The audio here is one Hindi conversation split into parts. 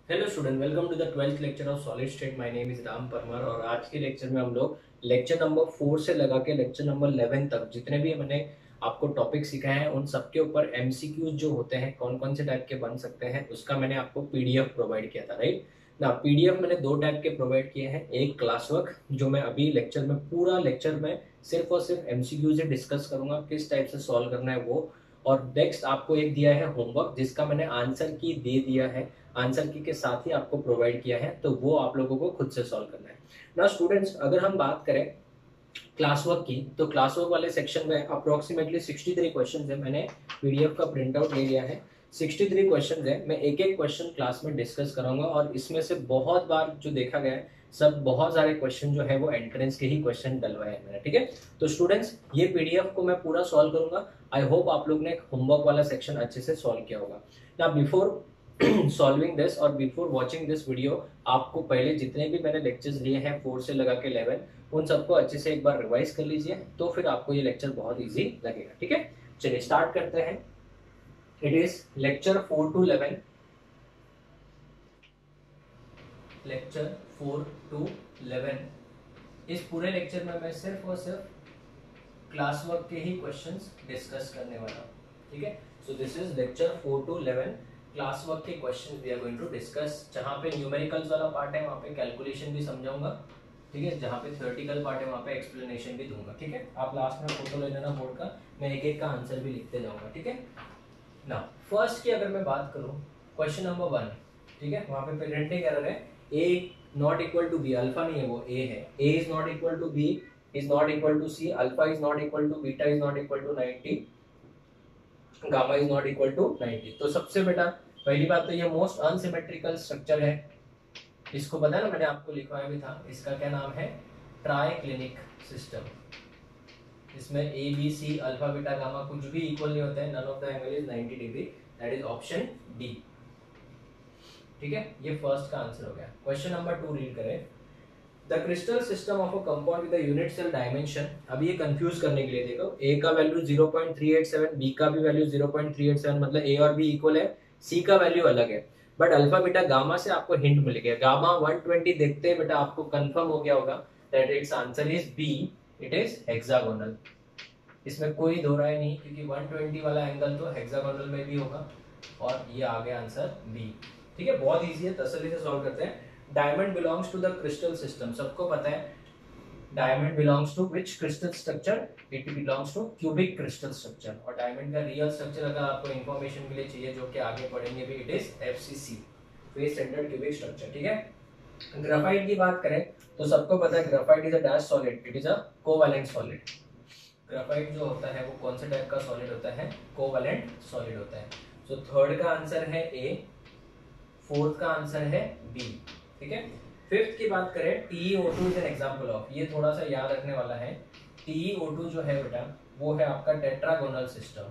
Hello student, welcome to the 12th lecture of solid state. My name is Ram Parmar और आज के लेक्चर में हम लोग लेक्चर नंबर 4 से लगा के लेक्चर नंबर 11 तक जितने भी मैंने आपको टॉपिक सिखाए हैं उन सबके ऊपर एमसीक्यूज जो होते हैं कौन कौन से टाइप के बन सकते हैं उसका मैंने आपको पीडीएफ प्रोवाइड किया था, राइट ना। पीडीएफ मैंने दो टाइप के प्रोवाइड किए हैं, एक क्लास वर्क जो मैं अभी लेक्चर में पूरा लेक्चर में सिर्फ और सिर्फ एमसीक्यू से डिस्कस करूंगा किस टाइप से सॉल्व करना है वो, और नेक्स्ट आपको एक दिया है होमवर्क जिसका मैंने आंसर की दे दिया है, आंसर की के साथ ही आपको प्रोवाइड किया है, तो वो आप लोगों को खुद से सॉल्व करना है ना। स्टूडेंट्स, अगर हम बात करें क्लास वर्क की तो क्लास वर्क वाले सेक्शन में अप्रोक्सीमेटली 63 क्वेश्चन है। मैंने पीडीएफ का प्रिंट आउट ले लिया है। 63 क्वेश्चन है। मैं एक एक क्वेश्चन क्लास में डिस्कस करूंगा और इसमें से बहुत बार जो देखा गया है सब बहुत सारे क्वेश्चन जो है वो एंट्रेंस के ही क्वेश्चन डलवाए हैं मैंने, ठीक है। तो स्टूडेंट्स, ये पीडीएफ को मैं पूरा सॉल्व करूंगा। आई होप आप लोग ने होमवर्क वाला सेक्शन अच्छे से सॉल्व किया होगा ना। बिफोर सॉल्विंग दिस और बिफोर वॉचिंग दिस वीडियो, आपको पहले जितने भी मैंने लेक्चर्स लिए हैं 4 से लगा के 11 उन सबको अच्छे से एक बार रिवाइज कर लीजिए, तो फिर आपको ये लेक्चर बहुत इजी लगेगा, ठीक है। चलिए स्टार्ट करते हैं। It is lecture 4 to 11। Lecture 4 to 11। इस पूरे लेक्चर में मैं सिर्फ और सिर्फ क्लास वर्क के ही क्वेश्चंस डिस्कस करने वाला हूँ, ठीक है। So this is lecture 4 to 11। Class work के questions we are going to discuss. जहाँ पे न्यूमेरिकल्स वाला पार्ट है वहाँ पे कैलकुलेशन भी समझाऊंगा, ठीक है। जहाँ पे थ्योरेटिकल पार्ट है वहाँ पे एक्सप्लेनेशन भी दूंगा, ठीक है। आप लास्ट में फोटो ले लेना बोर्ड का, मैं एक एक का आंसर भी लिखते जाऊंगा, ठीक है ना। फर्स्ट की अगर मैं बात करूँ, क्वेश्चन नंबर 1, ठीक है। वहाँ पे पेरेंटिंग एरर है, A not equal to B, alpha नहीं है वो ए है, A is not equal to B is not equal to C, alpha is not equal to beta is not equal to 90, gamma is not equal to 90। तो सबसे बेटा पहली बात तो ये मोस्ट अनसिमेट्रिकल स्ट्रक्चर है। इसको पता है ना, मैंने आपको लिखवाया भी था। इसका क्या नाम है? Triclinic system. इसमें A B C alpha beta gamma कुछ भी इक्वल नहीं होता है, none of the angle is 90 degree, that is option D, ठीक है। ये फर्स्ट का आंसर हो गया। क्वेश्चन नंबर 2 रीड करें। The crystal system of a compound with unit cell dimension. अभी ये कंफ्यूज करने के लिए देखो, ए का वैल्यू 0.387, बी का भी वैल्यू 0.387, मतलब ए और बी इक्वल है, सी का वैल्यू अलग है। बट अल्फा बीटा गामा से आपको हिंट मिल गया। गामा 120 देखते हैं बेटा, आपको कंफर्म हो गया होगा that its answer is B, it is hexagonal. इसमें कोई दो राय नहीं, क्योंकि 120 वाला एंगल तो हेक्सागोनल में भी होगा, और ये आ गया आंसर बी, ठीक है। बहुत इजी है, तसल्ली से सॉल्व करते हैं। Diamond belongs to the crystal system, सबको पता है diamond belongs to which crystal structure, it belongs to cubic crystal structure. और डायमंड का रियल स्ट्रक्चर अगर आपको इंफॉर्मेशन के लिए चाहिए जो कि आगे पढ़ेंगे भी, it is FCC, face centred cubic structure, ठीक है। ग्राफाइट की बात करें तो सबको पता है graphite is a dash solid, it is a covalent solid. Graphite जो होता है वो कौन से टाइप का सॉलिड होता है? कोवैलेंट सॉलिड होता है। सो थर्ड का आंसर है ए, फोर्थ का आंसर है बी, ठीक है। फिफ्थ की बात करें, TeO2 is an example of, ये थोड़ा सा याद रखने वाला है। TeO2 जो है बेटा वो है आपका टेट्रागोनल सिस्टम,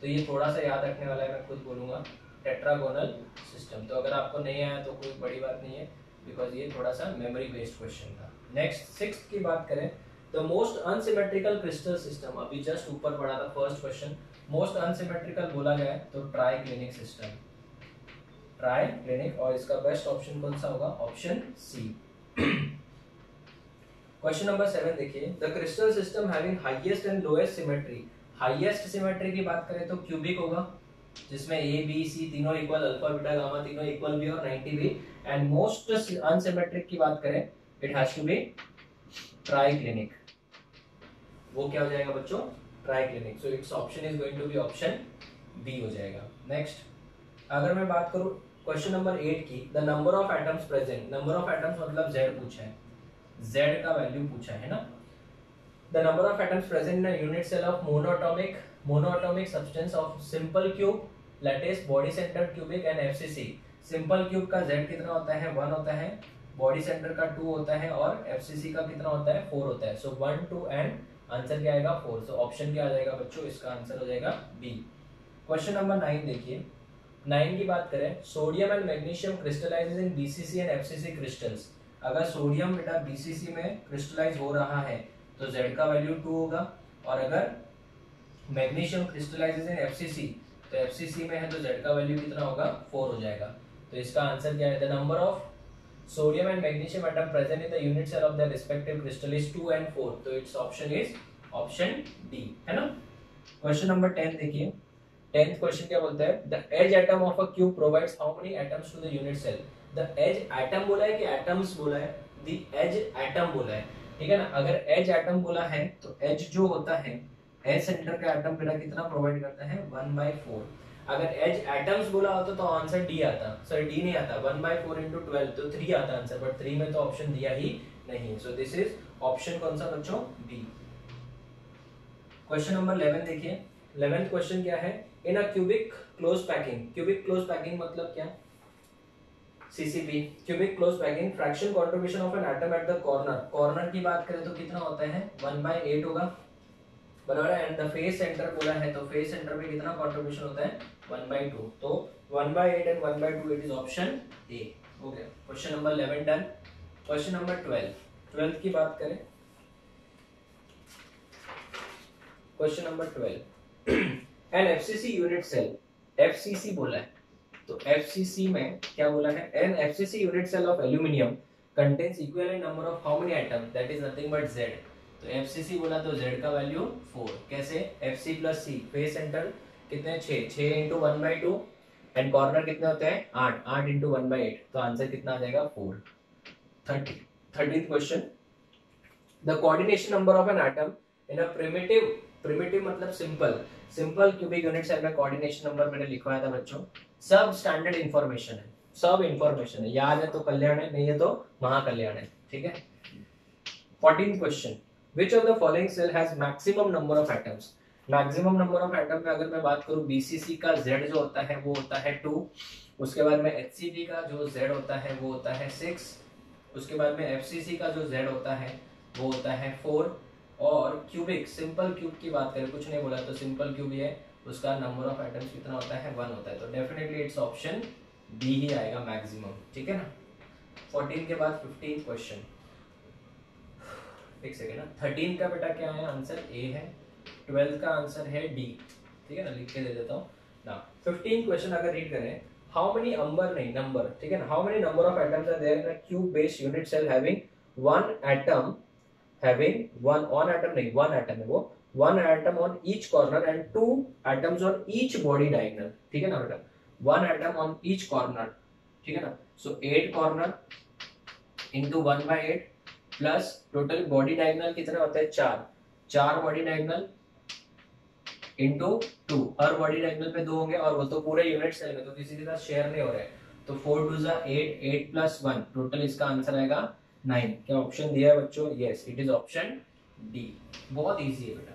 तो ये थोड़ा सा याद रखने वाला है, मैं खुद बोलूंगा टेट्रागोनल सिस्टम। तो अगर आपको नहीं आया तो कोई बड़ी बात नहीं है, बिकॉज ये थोड़ा सा मेमोरी बेस्ड क्वेश्चन था। नेक्स्ट सिक्स्थ की बात करें, the most unsymmetrical crystal system, अभी जस्ट ऊपर पढ़ा था फर्स्ट क्वेश्चन, मोस्ट अनसिमेट्रिकल बोला गया है तो ट्राइक्लिनिक सिस्टम, ट्राइक्लिनिक, और इसका बेस्ट ऑप्शन कौन सा होगा? Option C. क्वेश्चन नंबर 7 देखिए, the crystal system having highest and lowest symmetry. Highest symmetry की बात करें तो क्यूबिक होगा, जिसमें ए बी सी तीनों इक्वल, अल्फा बीटा गामा तीनों इक्वल भी और 90 भी। एंड मोस्ट अनसिमेट्रिक की बात करें, it has to be triclinic. वो क्या हो जाएगा बच्चों? Triclinic. So its option is going to be option B हो जाएगा। नेक्स्ट अगर मैं बात करूं क्वेश्चन नंबर 8 की, the number of atoms present. Number of atoms मतलब जेड पूछा है, जेड का वैल्यू पूछा है ना। The number of atoms present in a unit cell of monoatomic substance of simple cube, lattice, body centre cubic and FCC. Simple cube का जेड कितना होता है? 1 होता है, बॉडी सेंटर का 2 होता है, और एफसीसी का कितना होता है? 4 होता है। सो 1 2 एंड आंसर क्या आएगा? 4। सो ऑप्शन क्या आ जाएगा बच्चों? इसका आंसर हो जाएगा बी। क्वेश्चन नंबर 9 देखिए, 9 की बात करें, sodium and magnesium crystallises in BCC and FCC crystals. अगर सोडियम बेटा बीसीसी में क्रिस्टलाइज हो रहा है तो Z का वैल्यू 2 होगा, और अगर मैग्नीशियम क्रिस्टलाइजेज इन एफसीसी तो एफसीसी में है तो Z का वैल्यू कितना होगा? 4 हो जाएगा। तो इसका आंसर क्या है? The number of sodium and magnesium atom present in the unit cell of the respective crystal is 2 and 4, तो its option is option D, है ना। क्वेश्चन नंबर 10 देखिए। 10th क्वेश्चन क्या बोलता है? The edge atom of a cube provides how many atoms to the unit cell? The edge atom बोला है कि एटम्स बोला है? द एज एटम बोला है, ठीक है ना। अगर एज एटम बोला है तो एज जो होता है, एज सेंटर का एटम बेटा कितना प्रोवाइड करता है? 1/4। अगर एज एटम्स बोला होता तो आंसर डी आता, सॉरी डी नहीं आता, 1/4 into 12 तो 3 आता आंसर, बट 3 में तो ऑप्शन दिया ही नहीं। सो दिस इज ऑप्शन कौन सा बच्चों? बी। क्वेश्चन नंबर 11 देखिए। 11th क्वेश्चन क्या है? In a cubic close packing, cubic close packing मतलब क्या? CCP, cubic close packing, fraction contribution of an atom at the corner. Corner की बात करें तो कितना होता है? 1/8 होगा, बराबर है। एंड द फेस सेंटर बोला है तो फेस सेंटर पे कितना कंट्रीब्यूशन होता है? 1/2, तो 1/8 and 1/2, it is option A. हो गया question number 11 done. Question number 12 की बात करें। Question number 12 an FCC unit cell, FCC बोला है तो एफसीसी में क्या बोला है? An FCC unit cell of aluminium contains equivalent number of how many atom? That is nothing but Z. तो एफसीसी बोला तो जेड का वैल्यू 4। कैसे? FC plus C, face centre कितने? 6 into 1/2 एंड कॉर्नर कितने होते हैं? 8 into 1/8, तो आंसर कितना आ जाएगा? 4। 13th question, the coordination number of an atom in a primitive, primitive मतलब सिंपल क्यूबिक यूनिट सेल में कोऑर्डिनेशन नंबर मैंने लिखवाया था बच्चों। सब स्टैंडर्ड इंफॉर्मेशन है, सब इंफॉर्मेशन है, याद है तो कल्याण है, नहीं है तो महाकल्याण है, ठीक है। 14th question, which of the following cell has maximum number of atoms? Maximum number of atom में अगर मैं बात करूं, बीसीसी का Z जो होता है वो होता है 2, उसके बाद में HCG का जो Z होता है वो होता है 6, उसके बाद में FCC का जो Z होता है वो होता है 4, और क्यूबिक सिंपल क्यूब की बात करें, कुछ नहीं बोला तो सिंपल क्यूब ही है, उसका नंबर ऑफ एटम्स कितना होता है? 1 होता है, तो डेफिनेटली इट्स ऑप्शन बी ही आएगा मैक्सिमम, ठीक है ना। 14 के बाद 15th क्वेश्चन, एक सेकेंड ना। 13 का बेटा क्या है? आंसर ए है। 12 का आंसर है डी, ठीक है ना, लिख के दे देता हूँ ना। 15 क्वेश्चन अगर रीड करें, हाउ मेनी नंबर, ठीक है ना, how many number of atoms are there in a cube based unit cell having one atom है वो, one atom on each corner and 2 atoms on each body diagonal, ठीक है ना बेटा, 1 atom on each corner, ठीक है ना। सो 8 corner into 1/8 plus total body diagonal कितने होते हैं? 4 बॉडी डायगोनल इंटू 2, हर बॉडी डायगोनल पे 2 होंगे, और वो तो पूरे यूनिट सेल में तो किसी के साथ शेयर नहीं हो रहे, तो 4 2 8, 8 प्लस 1, टोटल इसका आंसर आएगा 9। क्या ऑप्शन दिया है बच्चों? Yes, it is option D. बहुत इजी है बेटा,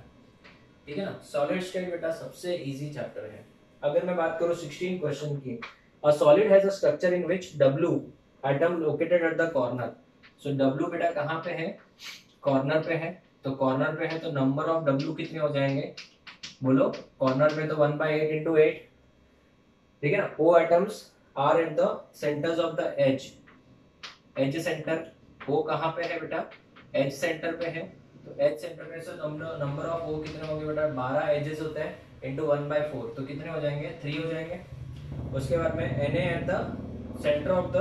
ठीक है ना। सॉलिड स्टेट बेटा सबसे इजी चैप्टर है। अगर मैं बात करूं 16 क्वेश्चन की, a solid has a structure in which W atom located at the corner. So W बेटा कहां पे है? कॉर्नर पे है, तो कॉर्नर पे है तो नंबर ऑफ W कितने हो जाएंगे? बोलो, कॉर्नर पे तो 1/8 into 8, ठीक है ना। O atoms are at the centres of the edge centre, O कहां पे है बेटा? एज सेंटर पे है, तो एज सेंटर पे से नंबर ऑफ O कितने होंगे बेटा? 12 एजेस होते हैं इनटू 1/4, तो कितने हो जाएंगे? 3 हो जाएंगे। उसके बाद में Na at the centre of the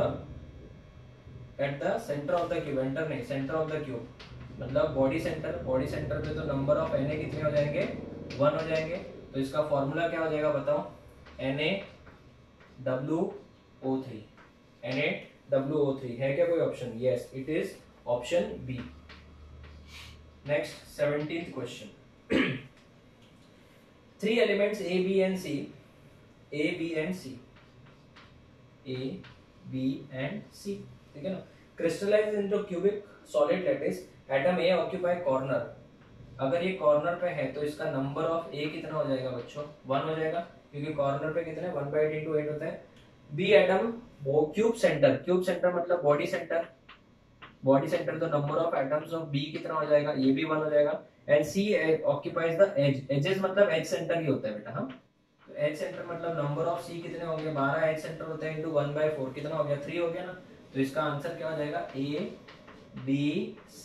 cube, enter नहीं, सेंटर ऑफ द क्यूब मतलब बॉडी सेंटर पे तो नंबर ऑफ Na कितने हो जाएंगे? 1 हो जाएंगे। तो इसका फॉर्मूला क्या हो जाएगा बताओ? NaWO3, NaWO3 है क्या कोई option? Yes, it is option B. Next 17th question, 3 elements A, B and C, ठीक है ना, crystallize into cubic solid lattice, atom A occupy corner. अगर ये कॉर्नर पे है तो इसका नंबर ऑफ A कितना हो जाएगा बच्चों? 1 हो जाएगा, क्योंकि कॉर्नर पे कितने? 1/8 into 8 होता है। B एटम वो क्यूब सेंटर मतलब बॉडी सेंटर, तो number of atoms of B कितना हो जाएगा? ये भी 1 हो जाएगा। And C occupies the edges मतलब एज सेंटर ही होता है बेटा, हाँ, तो एज सेंटर मतलब नंबर ऑफ C कितने होंगे? 12 एज सेंटर होते हैं इनटू 1/4, कितना हो गया? 3 हो गया ना। तो इसका आंसर क्या हो जाएगा? A B C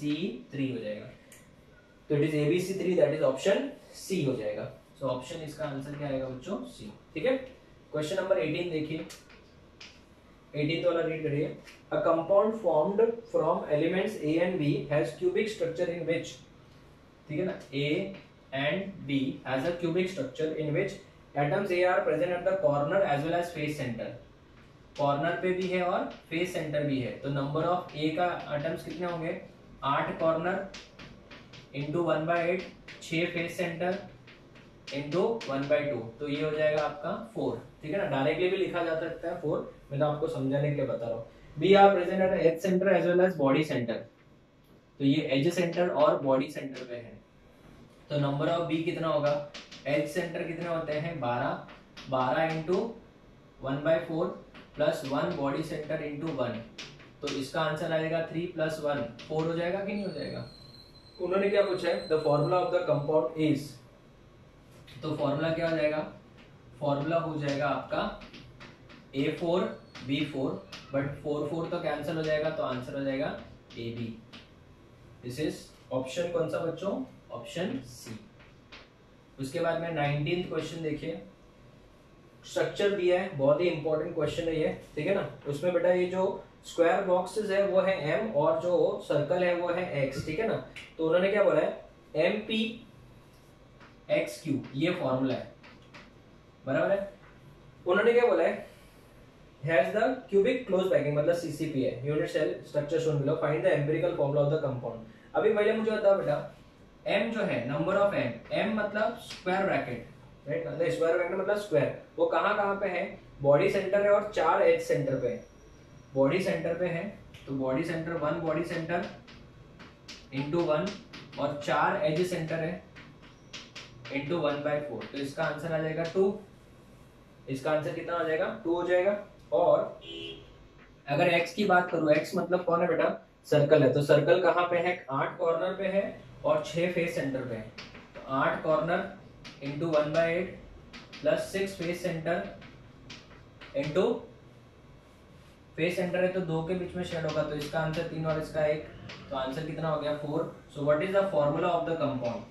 3 हो जाएगा, तो it is ABC3, that is option C हो जाएगा। सो ऑप्शन इसका आंसर क्या आएगा बच्चों? C, ठीक है। क्वेश्चन नंबर 18 देखिए, 18th वाला रीड करिए। A compound formed from elements A and B has cubic structure in which, ठीक है ना, A and B has a cubic structure in which atoms A are present at the corner as well as face centre. Corner पे भी है और फेस सेंटर भी है, तो नंबर ऑफ ए का एटम्स कितने होंगे, 8 corner into 1/8, 6 face centre into 1/2, तो ये हो जाएगा आपका 4, ठीक है ना। डायरेक्टली भी लिखा जा सकता है 4, मैं तो आपको समझाने के लिए बता रहा हूँ। B are present at edge centre as well as body centre, तो ये एज सेंटर और बॉडी सेंटर पे है, तो नंबर ऑफ बी कितना होगा, एज सेंटर कितने होते हैं 12 into 1/4 plus 1 body centre into 1, तो इसका आंसर आएगा 3 + 1 4 हो जाएगा कि नहीं हो जाएगा। उन्होंने क्या पूछा है, the formula of the compound is, तो फॉर्मूला क्या हो जाएगा, फॉर्मूला हो जाएगा आपका A4 B4, बट 4 तो कैंसिल हो जाएगा, तो आंसर हो जाएगा AB। दिस इज ऑप्शन कौन सा बच्चों, ऑप्शन सी। उसके बाद में 19th क्वेश्चन देखिए, स्ट्रक्चर दिया है, बहुत ही इंपॉर्टेंट क्वेश्चन है ये, ठीक है ना। उसमें बेटा ये जो स्क्वायर बॉक्सेस है वो है M और जो सर्कल है वो है X, ठीक है ना। तो उन्होंने क्या बोला है, MP(x3), ये फॉर्मूला है, बराबर है। उन्होंने क्या बोला है, has the cubic close packing, मतलब CCP है, unit cell structure shown below, find the empirical formula of the compound. अभी पहले मुझे बताओ बेटा, M जो है, नंबर ऑफ M मतलब स्क्वायर ब्रैकेट, राइट, मतलब स्क्वायर ब्रैकेट मतलब स्क्वायर, वो कहाँ पे है, बॉडी सेंटर है और 4 एज सेंटर पे, बॉडी सेंटर पे है, तो body centre 1 body centre into 1 और 4 एज सेंटर है इंटू 1/4, तो इसका आंसर आ जाएगा 2, इसका आंसर कितना आ जाएगा 2 हो जाएगा। और अगर x की बात करूं, x मतलब कौन है बेटा, सर्कल है, तो सर्कल कहाँ पे है, 8 कॉर्नर पे है और 6 फेस सेंटर पे है, तो 8 corner into 1/8 plus 6 face centre into, face centre है तो 2 के बीच में शेड होगा, तो इसका आंसर 3 और इसका 1, तो आंसर कितना हो गया 4। So what is the formula of the compound,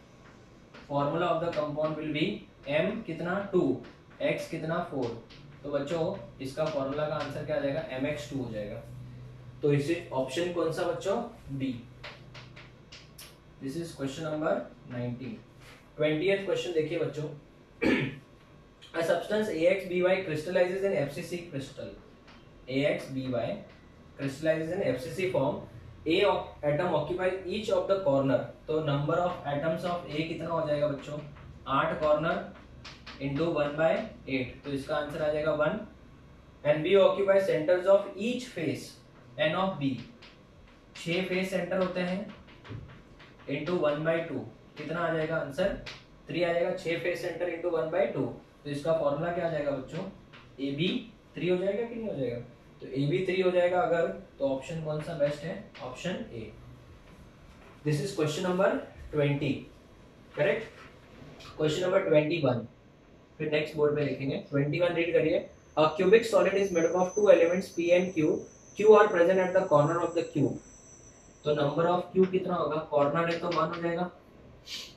formula of the compound will be M कितना 2, X कितना 4, तो बच्चों इसका फॉर्मूला का आंसर क्या आ जाएगा, MX2 हो जाएगा। तो इसे ऑप्शन कौन सा बच्चों, B। This is question number 19। 20th question देखिए बच्चों, a substance AXBY crystallizes in FCC crystal, AXBY crystallizes in FCC form, A atom occupies each of the corner, तो number of atoms of A कितना हो जाएगा बच्चों, 8 कॉर्नर इंटू 1/8, तो इसका आंसर आ जाएगा 1, and B occupies centers of each face N of B, 6 face centre होते हैं इंटू 1/2, कितना आ जाएगा आंसर 3 आ जाएगा, 6 फेस सेंटर इंटू 1/2, तो इसका फॉर्मूला क्या आ जाएगा बच्चों, AB3 हो जाएगा कि नहीं हो जाएगा, तो AB3 हो जाएगा अगर, तो ऑप्शन कौन सा बेस्ट है, option A। This is question number 20, correct. Question number 21 फिर नेक्स्ट बोर्ड पे लिखेंगे। 21 रीड करिए, a cubic solid is made up of 2 elements P and Q are present at the corner of the cube, तो नंबर ऑफ Q कितना होगा, कॉर्नर है तो 1 हो जाएगा,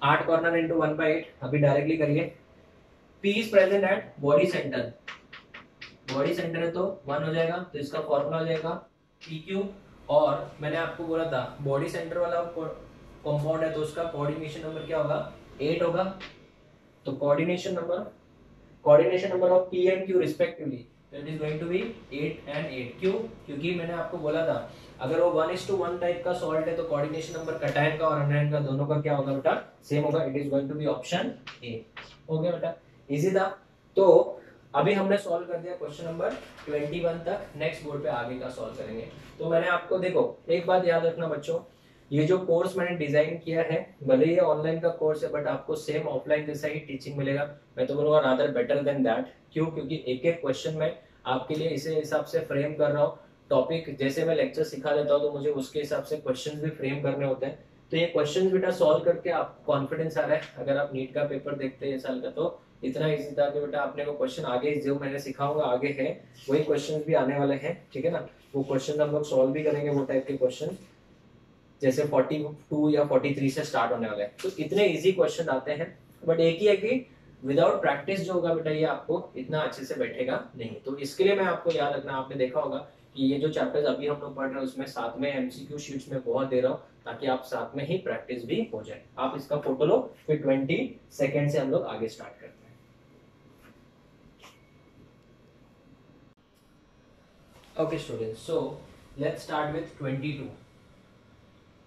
8 कॉर्नर इंटू 1/8, अभी डायरेक्टली करिए। P is present at body centre, body centre है तो 1 हो जाएगा, तो इसका फॉर्मूला हो जाएगा PQ, और मैंने आपको बोला था बॉडी सेंटर वाला कंपाउंड है तो उसका कोऑर्डिनेशन नंबर क्या होगा, 8 होगा, तो coordination number of P and Q respectively, तो it is going to be 8 and 8। क्यों, क्योंकि मैंने आपको बोला था अगर वो 1:1 टाइप का सॉल्ट है तो कोऑर्डिनेशन नंबर कैटायन का और एनायन का दोनों का क्या होगा बेटा, सेम होगा, it is going to be option A। हो गया बेटा, इजी था। तो अभी हमने सॉल्व कर दिया क्वेश्चन नंबर 21 तक, नेक्स्ट बोर्ड पे आगे का सॉल्व करेंगे। तो मैंने आपको, देखो एक बात याद रखना बच्चों, ये जो कोर्स मैंने डिजाइन किया है, भले ये ऑनलाइन का कोर्स है बट आपको सेम ऑफलाइन जैसा ही टीचिंग मिलेगा, मैं तो बोलूंगा रादर बेटर देन दैट। क्यों, क्योंकि एक एक क्वेश्चन में आपके लिए इसे हिसाब से फ्रेम कर रहा हूँ, टॉपिक जैसे मैं लेक्चर सिखा देता हूँ तो मुझे उसके हिसाब से क्वेश्चन भी फ्रेम करने होते हैं। तो ये क्वेश्चन बेटा सॉल्व करके आपको कॉन्फिडेंस आ रहा है, अगर आप नीट का पेपर देखते हैं इस साल का तो इतना इजी था कि बेटा आपने वो क्वेश्चन आगे जो मैंने सिखाऊंगा आगे है वही क्वेश्चंस भी आने वाले हैं, ठीक है ना। वो क्वेश्चन हम लोग सॉल्व भी करेंगे, वो टाइप के क्वेश्चन जैसे 42 या 43 से स्टार्ट होने वाले हैं, तो इतने इजी क्वेश्चन आते हैं। बट एक ही है कि विदाउट प्रैक्टिस जो होगा बेटा ये आपको इतना अच्छे से बैठेगा नहीं। तो इसके लिए मैं आपको याद रखना, आपने देखा होगा कि ये जो चैप्टर्स अभी हम लोग पढ़ रहे हैं उसमें साथ में एमसीक्यू शीट्स में बहुत दे रहा हूँ, ताकि आप साथ में ही प्रैक्टिस भी हो जाए। आप इसका फोटो लो, फिर 20 सेकेंड से हम लोग आगे स्टार्ट करते हैं। Okay students, so let's start with 22.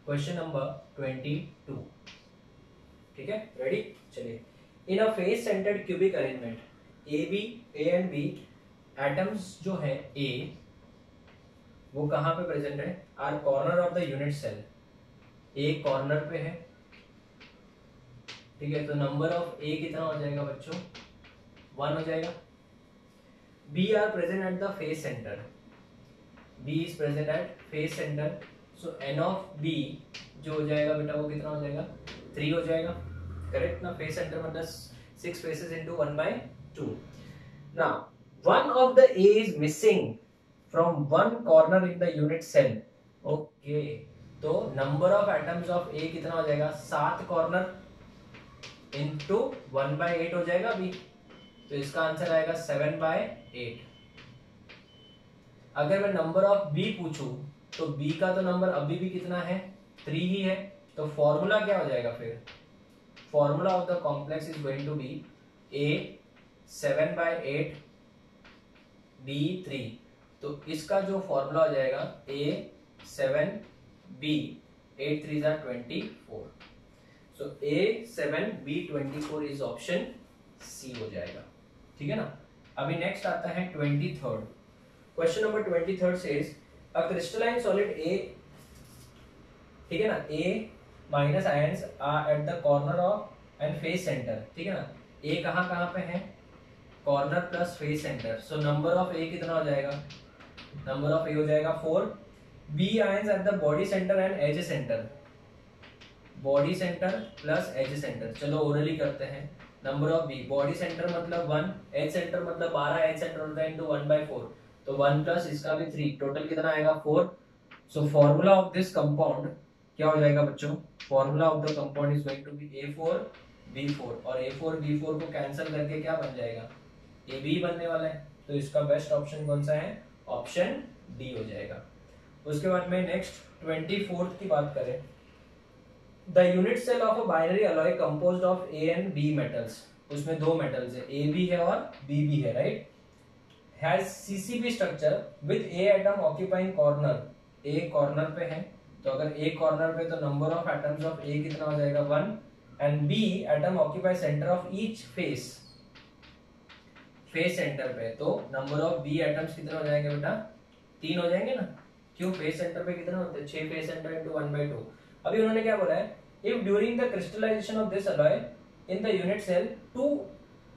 Question number 22. ठीक है, ready? चलिए, in a face-centered cubic arrangement, A and B atoms जो है A, वो कहाँ पे प्रेजेंट है? Are corner of the unit cell. A corner पे है, ठीक है, तो नंबर ऑफ A कितना हो जाएगा बच्चों? 1 हो जाएगा। B are present at the face centre, B is present at face center, so n of B जो हो जाएगा बेटा वो कितना हो जाएगा? 3 हो जाएगा, करेक्ट ना? फेस सेंटर मतलब 6 faces into 1/2. Now one of the A is missing from one corner in the unit cell. Okay, तो number of atoms of A कितना हो जाएगा? 7 कॉर्नर into 1/8 हो जाएगा अभी, तो इसका आंसर आएगा 7/8। अगर मैं नंबर ऑफ बी पूछूं तो बी का तो नंबर अभी भी कितना है? 3 ही है, तो फॉर्मूला क्या हो जाएगा फिर? Formula of the complex is going to be A 7/8 B 3। तो इसका जो फॉर्मूला हो जाएगा A 7 B 8 3 are 24, so A 7 B 24 is option C हो जाएगा, ठीक है ना? अभी नेक्स्ट आता है 23rd question. Number 23rd says a crystalline solid A, ठीक है ना, A minus ions are at the corner of and face centre, ठीक है ना? A कहाँ पे है? Corner plus face centre, so number of A कितना हो जाएगा? नंबर ऑफ A हो जाएगा 4। B ions at the body centre and edge centre, body centre plus edge centre, चलो ओरली करते हैं। Number of B, body centre मतलब 1, एज सेंटर मतलब 12, एज सेंटर होता है इनटू 1/4, तो 1 प्लस इसका भी 3, टोटल कितना आएगा? 4। So formula of this compound क्या हो जाएगा बच्चों? Formula of the compound is going to be A4B4, और A4B4 को कैंसिल करके क्या बन जाएगा? AB बनने वाला है, तो इसका बेस्ट ऑप्शन कौन सा है? ऑप्शन डी हो जाएगा। उसके बाद में नेक्स्ट 24th की बात करें, the unit cell of a binary alloy composed of A and B metals, उसमें 2 मेटल्स है, A भी है और B भी है, right? has CCB structure with A atom occupying corner, A corner पे है, तो अगर A corner पे तो number of atoms of A कितना हो जाएगा? 1, and B atom occupy center of each face, face center पे तो number of B atoms कितना हो जाएंगे बेटा? 3 हो जाएंगे ना? क्यों? face center पे कितना होते हैं? 6 face center into 1/2। अभी उन्होंने क्या बोला है? if during the crystallization of this alloy in the unit cell 2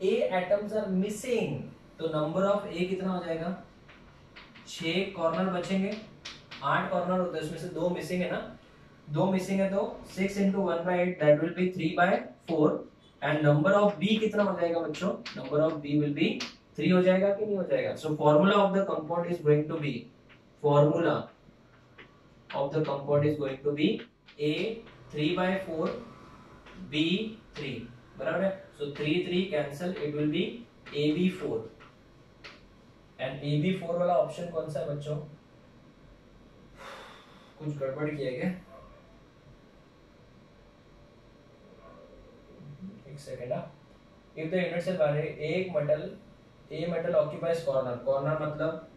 A atoms are missing, तो नंबर ऑफ ए कितना हो जाएगा? 6 कॉर्नर बचेंगे, 8 कॉर्नर होते हैं, उसमें से 2 मिसिंग है ना? 2 मिसिंग है तो 6 into 1/8 that will be 3/4, and number of B कितना हो जाएगा बच्चों? Number of B will be 3 हो जाएगा कि नहीं हो जाएगा? So formula of the compound is going to be, formula of the compound is going to be A 3/4 B 3, बराबर है? सो 3 cancel, it will be AB4, and AB4 वाला ऑप्शन कौन सा है बच्चों? कुछ गड़बड़ किया क्या? एक second. If the unit cell बारे एक मेटल ऑक्यूपाइज कॉर्नर, कॉर्नर मतलब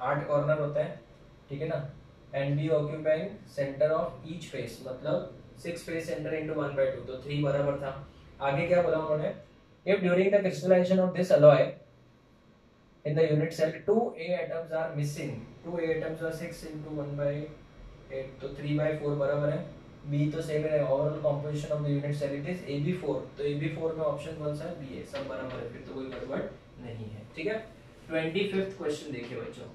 8 कॉर्नर होता है, ठीक है ना? And B occupying centre of each face, मतलब 6 फेस सेंटर इनटू 1/2, तो 3 बराबर था। आगे क्या बोला उन्होंने? If during the crystallization of this alloy in the unit cell 2 A atoms are missing, 2 A atoms are 6 into 1/8, तो 3/4 बराबर है। B तो सेम है, overall composition of the unit cell it is AB4, तो AB4 में ऑप्शन कौन सा है? B है, सब बराबर है, फिर तो कोई गड़बड़ नहीं है, ठीक है? 25th क्वेश्चन देखिए बच्चों।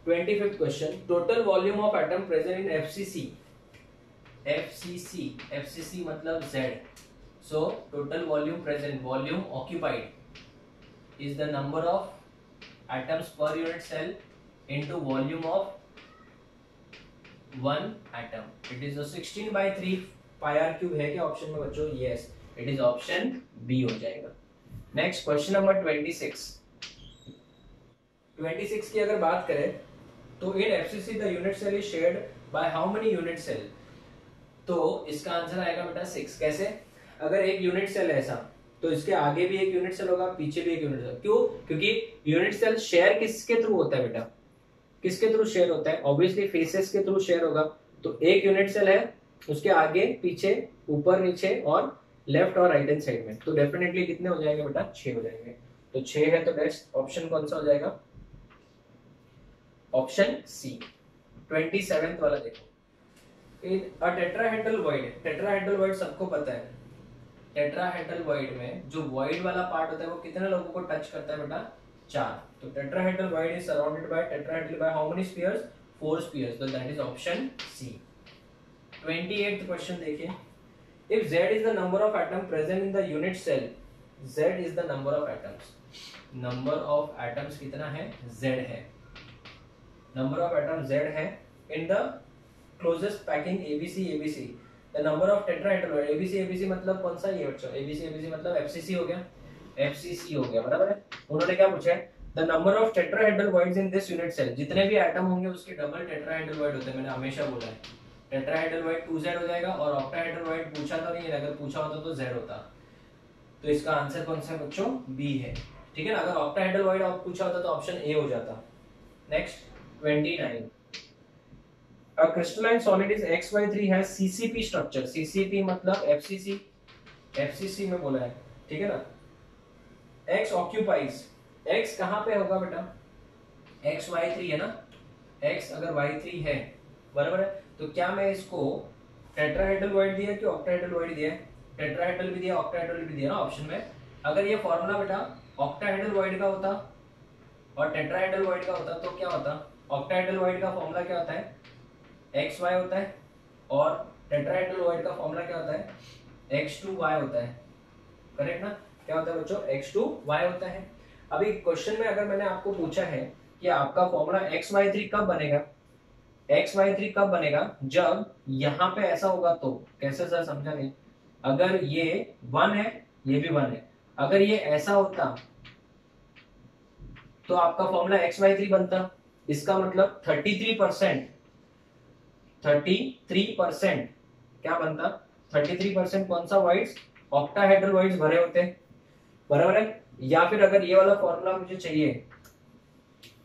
25th question, total volume of atom present in FCC, FCC मतलब Z, so total volume present, volume occupied is the number of atoms per unit cell into volume of one atom. It is a 16/3 pi r cube है क्या ऑप्शन में बच्चों? Yes. It is option B हो जाएगा। नेक्स्ट क्वेश्चन नंबर 26 की अगर बात करें तो in FCC the unit cell is shared by how many unit cell, तो इसका आंसर आएगा बेटा 6। कैसे? अगर एक यूनिट सेल है ऐसा तो इसके आगे भी एक यूनिट सेल होगा, पीछे भी एक यूनिट सेल। क्यों? क्योंकि यूनिट सेल शेयर किसके थ्रू होता है बेटा? किसके थ्रू शेयर होता है? ऑब्वियसली फेसेस के थ्रू शेयर होगा। तो एक यूनिट सेल है, उसके आगे पीछे ऊपर नीचे और लेफ्ट और राइट हैंड साइड में, तो डेफिनेटली कितने हो जाएंगे बेटा? 6 हो जाएंगे। तो 6 है तो नेक्स्ट ऑप्शन कौन सा हो जाएगा? Option C. 27th वाला देखो, in a tetrahedral void, tetrahedral void सबको पता है। टेट्राहेड्रल वॉइड में जो वॉइड वाला पार्ट होता है वो कितने लोगों को टच करता है बेटा? 4। तो tetrahedral void is surrounded by tetrahedral by how many spheres? 4 spheres, तो that is option C. 28th question देखिए, if z is the number of atom present in the unit cell, z is the number of atoms, number of atoms कितना है? z है, number of atoms z है in the closest packing ABC ABC, the number of tetrahedral ABC ABC मतलब कौन सा ये बच्चों? ABC ABC मतलब FCC हो गया, FCC हो गया, बराबर है। उन्होंने क्या पूछा है? The number of tetrahedral voids in this unit cell, जितने भी एटम होंगे उसके डबल टेट्राहेड्रल वॉइड होते हैं, मैंने हमेशा बोला है। टेट्राहेड्रल वॉइड 2z हो जाएगा, और ऑक्टाहेड्रल वॉइड पूछा तो नहीं है, अगर पूछा होता तो z होता। तो इसका आंसर कौन सा बच्चों? बी है, ठीक है ना। अगर ऑक्टाहेड्रल वॉइड पूछा होता तो ऑप्शन ए हो जाता। Next 29, A crystalline solid is XY3 has CCP structure, CCP मतलब FCC, FCC में बोला है, ठीक है ना। X occupies, X कहाँ पे होगा बेटा? X Y3 है ना, X अगर Y3 है, बराबर है, तो क्या मैं इसको टेट्राहेड्रल वॉइड दिया कि ऑक्टाहेड्रल वॉइड दिया? टेट्राहेड्रल भी दिया, ऑक्टाहेड्रल भी दिया ना ऑप्शन में। अगर ये फॉर्मूला बेटा ऑक्टाहेड्रल वॉइड का होता और टेट्राहेड्रल वॉइड का होता तो क्या होता? ऑक्टाहेड्रल वॉइड का फॉर्मूला क्या होता है? XY होता है, और टेट्राहेड्रल वॉइड का फॉर्मूला क्या होता है? X2Y होता है, करेक्ट ना। क्या होता है बच्चों? X2Y होता है। अभी क्वेश्चन में अगर मैंने आपको पूछा है कि आपका फॉर्मूला XY3 कब बनेगा, XY3 कब बनेगा? जब यहाँ पे ऐसा होगा तो। कैसे सर? समझा नहीं। अगर ये 1 है, ये भी 1 है, अगर ये ऐसा होता तो आपका फॉर्मूला XY3 बनता। इसका मतलब 33% क्या बनता? 33% कौन सा वॉइड्स? ऑक्टाहेड्रल वॉइड्स भरे होते, बराबर है। या फिर अगर ये वाला फॉर्मूला मुझे चाहिए,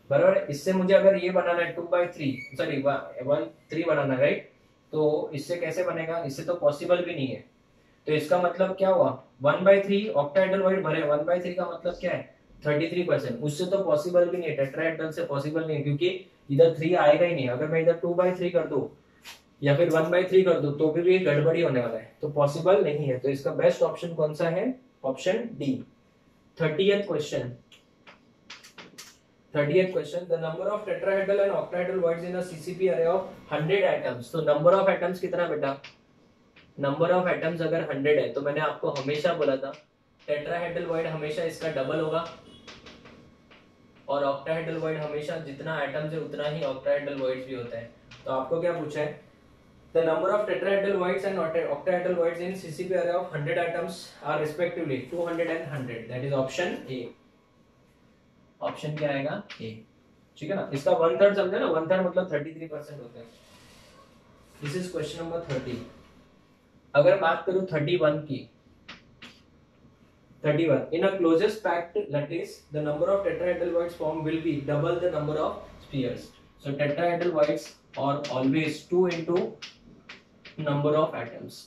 बराबर है, इससे मुझे अगर ये बनाना है 2/3 सॉरी 1/3 बनाना है, राइट, तो इससे कैसे बनेगा? इससे तो पॉसिबल भी नहीं है। तो इसका मतलब क्या हुआ? 1/3 ऑक्टाहेड्रल वॉइड भरे, 1/3 का मतलब क्या है? 33%। उससे तो पॉसिबल भी नहीं है, टेट्राहेड्रल से पॉसिबल नहीं है, क्योंकि इधर 3 आएगा ही नहीं। अगर मैं इधर 2/3 कर दूं या फिर 1/3 कर दूं तो भी गड़बड़ी होने वाला है, तो पॉसिबल नहीं है। तो इसका बेस्ट ऑप्शन कौन सा है? Option D. 30th question, the number of tetrahedral and octahedral voids in a CCP array of 100 atoms, तो number of atoms कितना बेटा? number of atoms अगर 100 है तो मैंने आपको हमेशा बोला था टेट्राहेड्रल वॉइड हमेशा इसका डबल होगा, और ऑक्टाहेड्रल वॉइड हमेशा जितना एटम्स है उतना ही ऑक्टाहेड्रल वॉइड्स भी होता है। तो आपको क्या पूछा है? The number of tetrahedral voids and octahedral voids in CCP array of 100 atoms are respectively 200 and 100. That is option A. Option क्या आएगा? A, ठीक है ना। इसका 1/3 समझे ना, 1/3 मतलब 33% होता है। This is question number 30. अगर बात करूं 31 की, 31, in a closest packed lattice the number of tetrahedral voids formed will be double the number of spheres. So tetrahedral voids are always 2 into number of atoms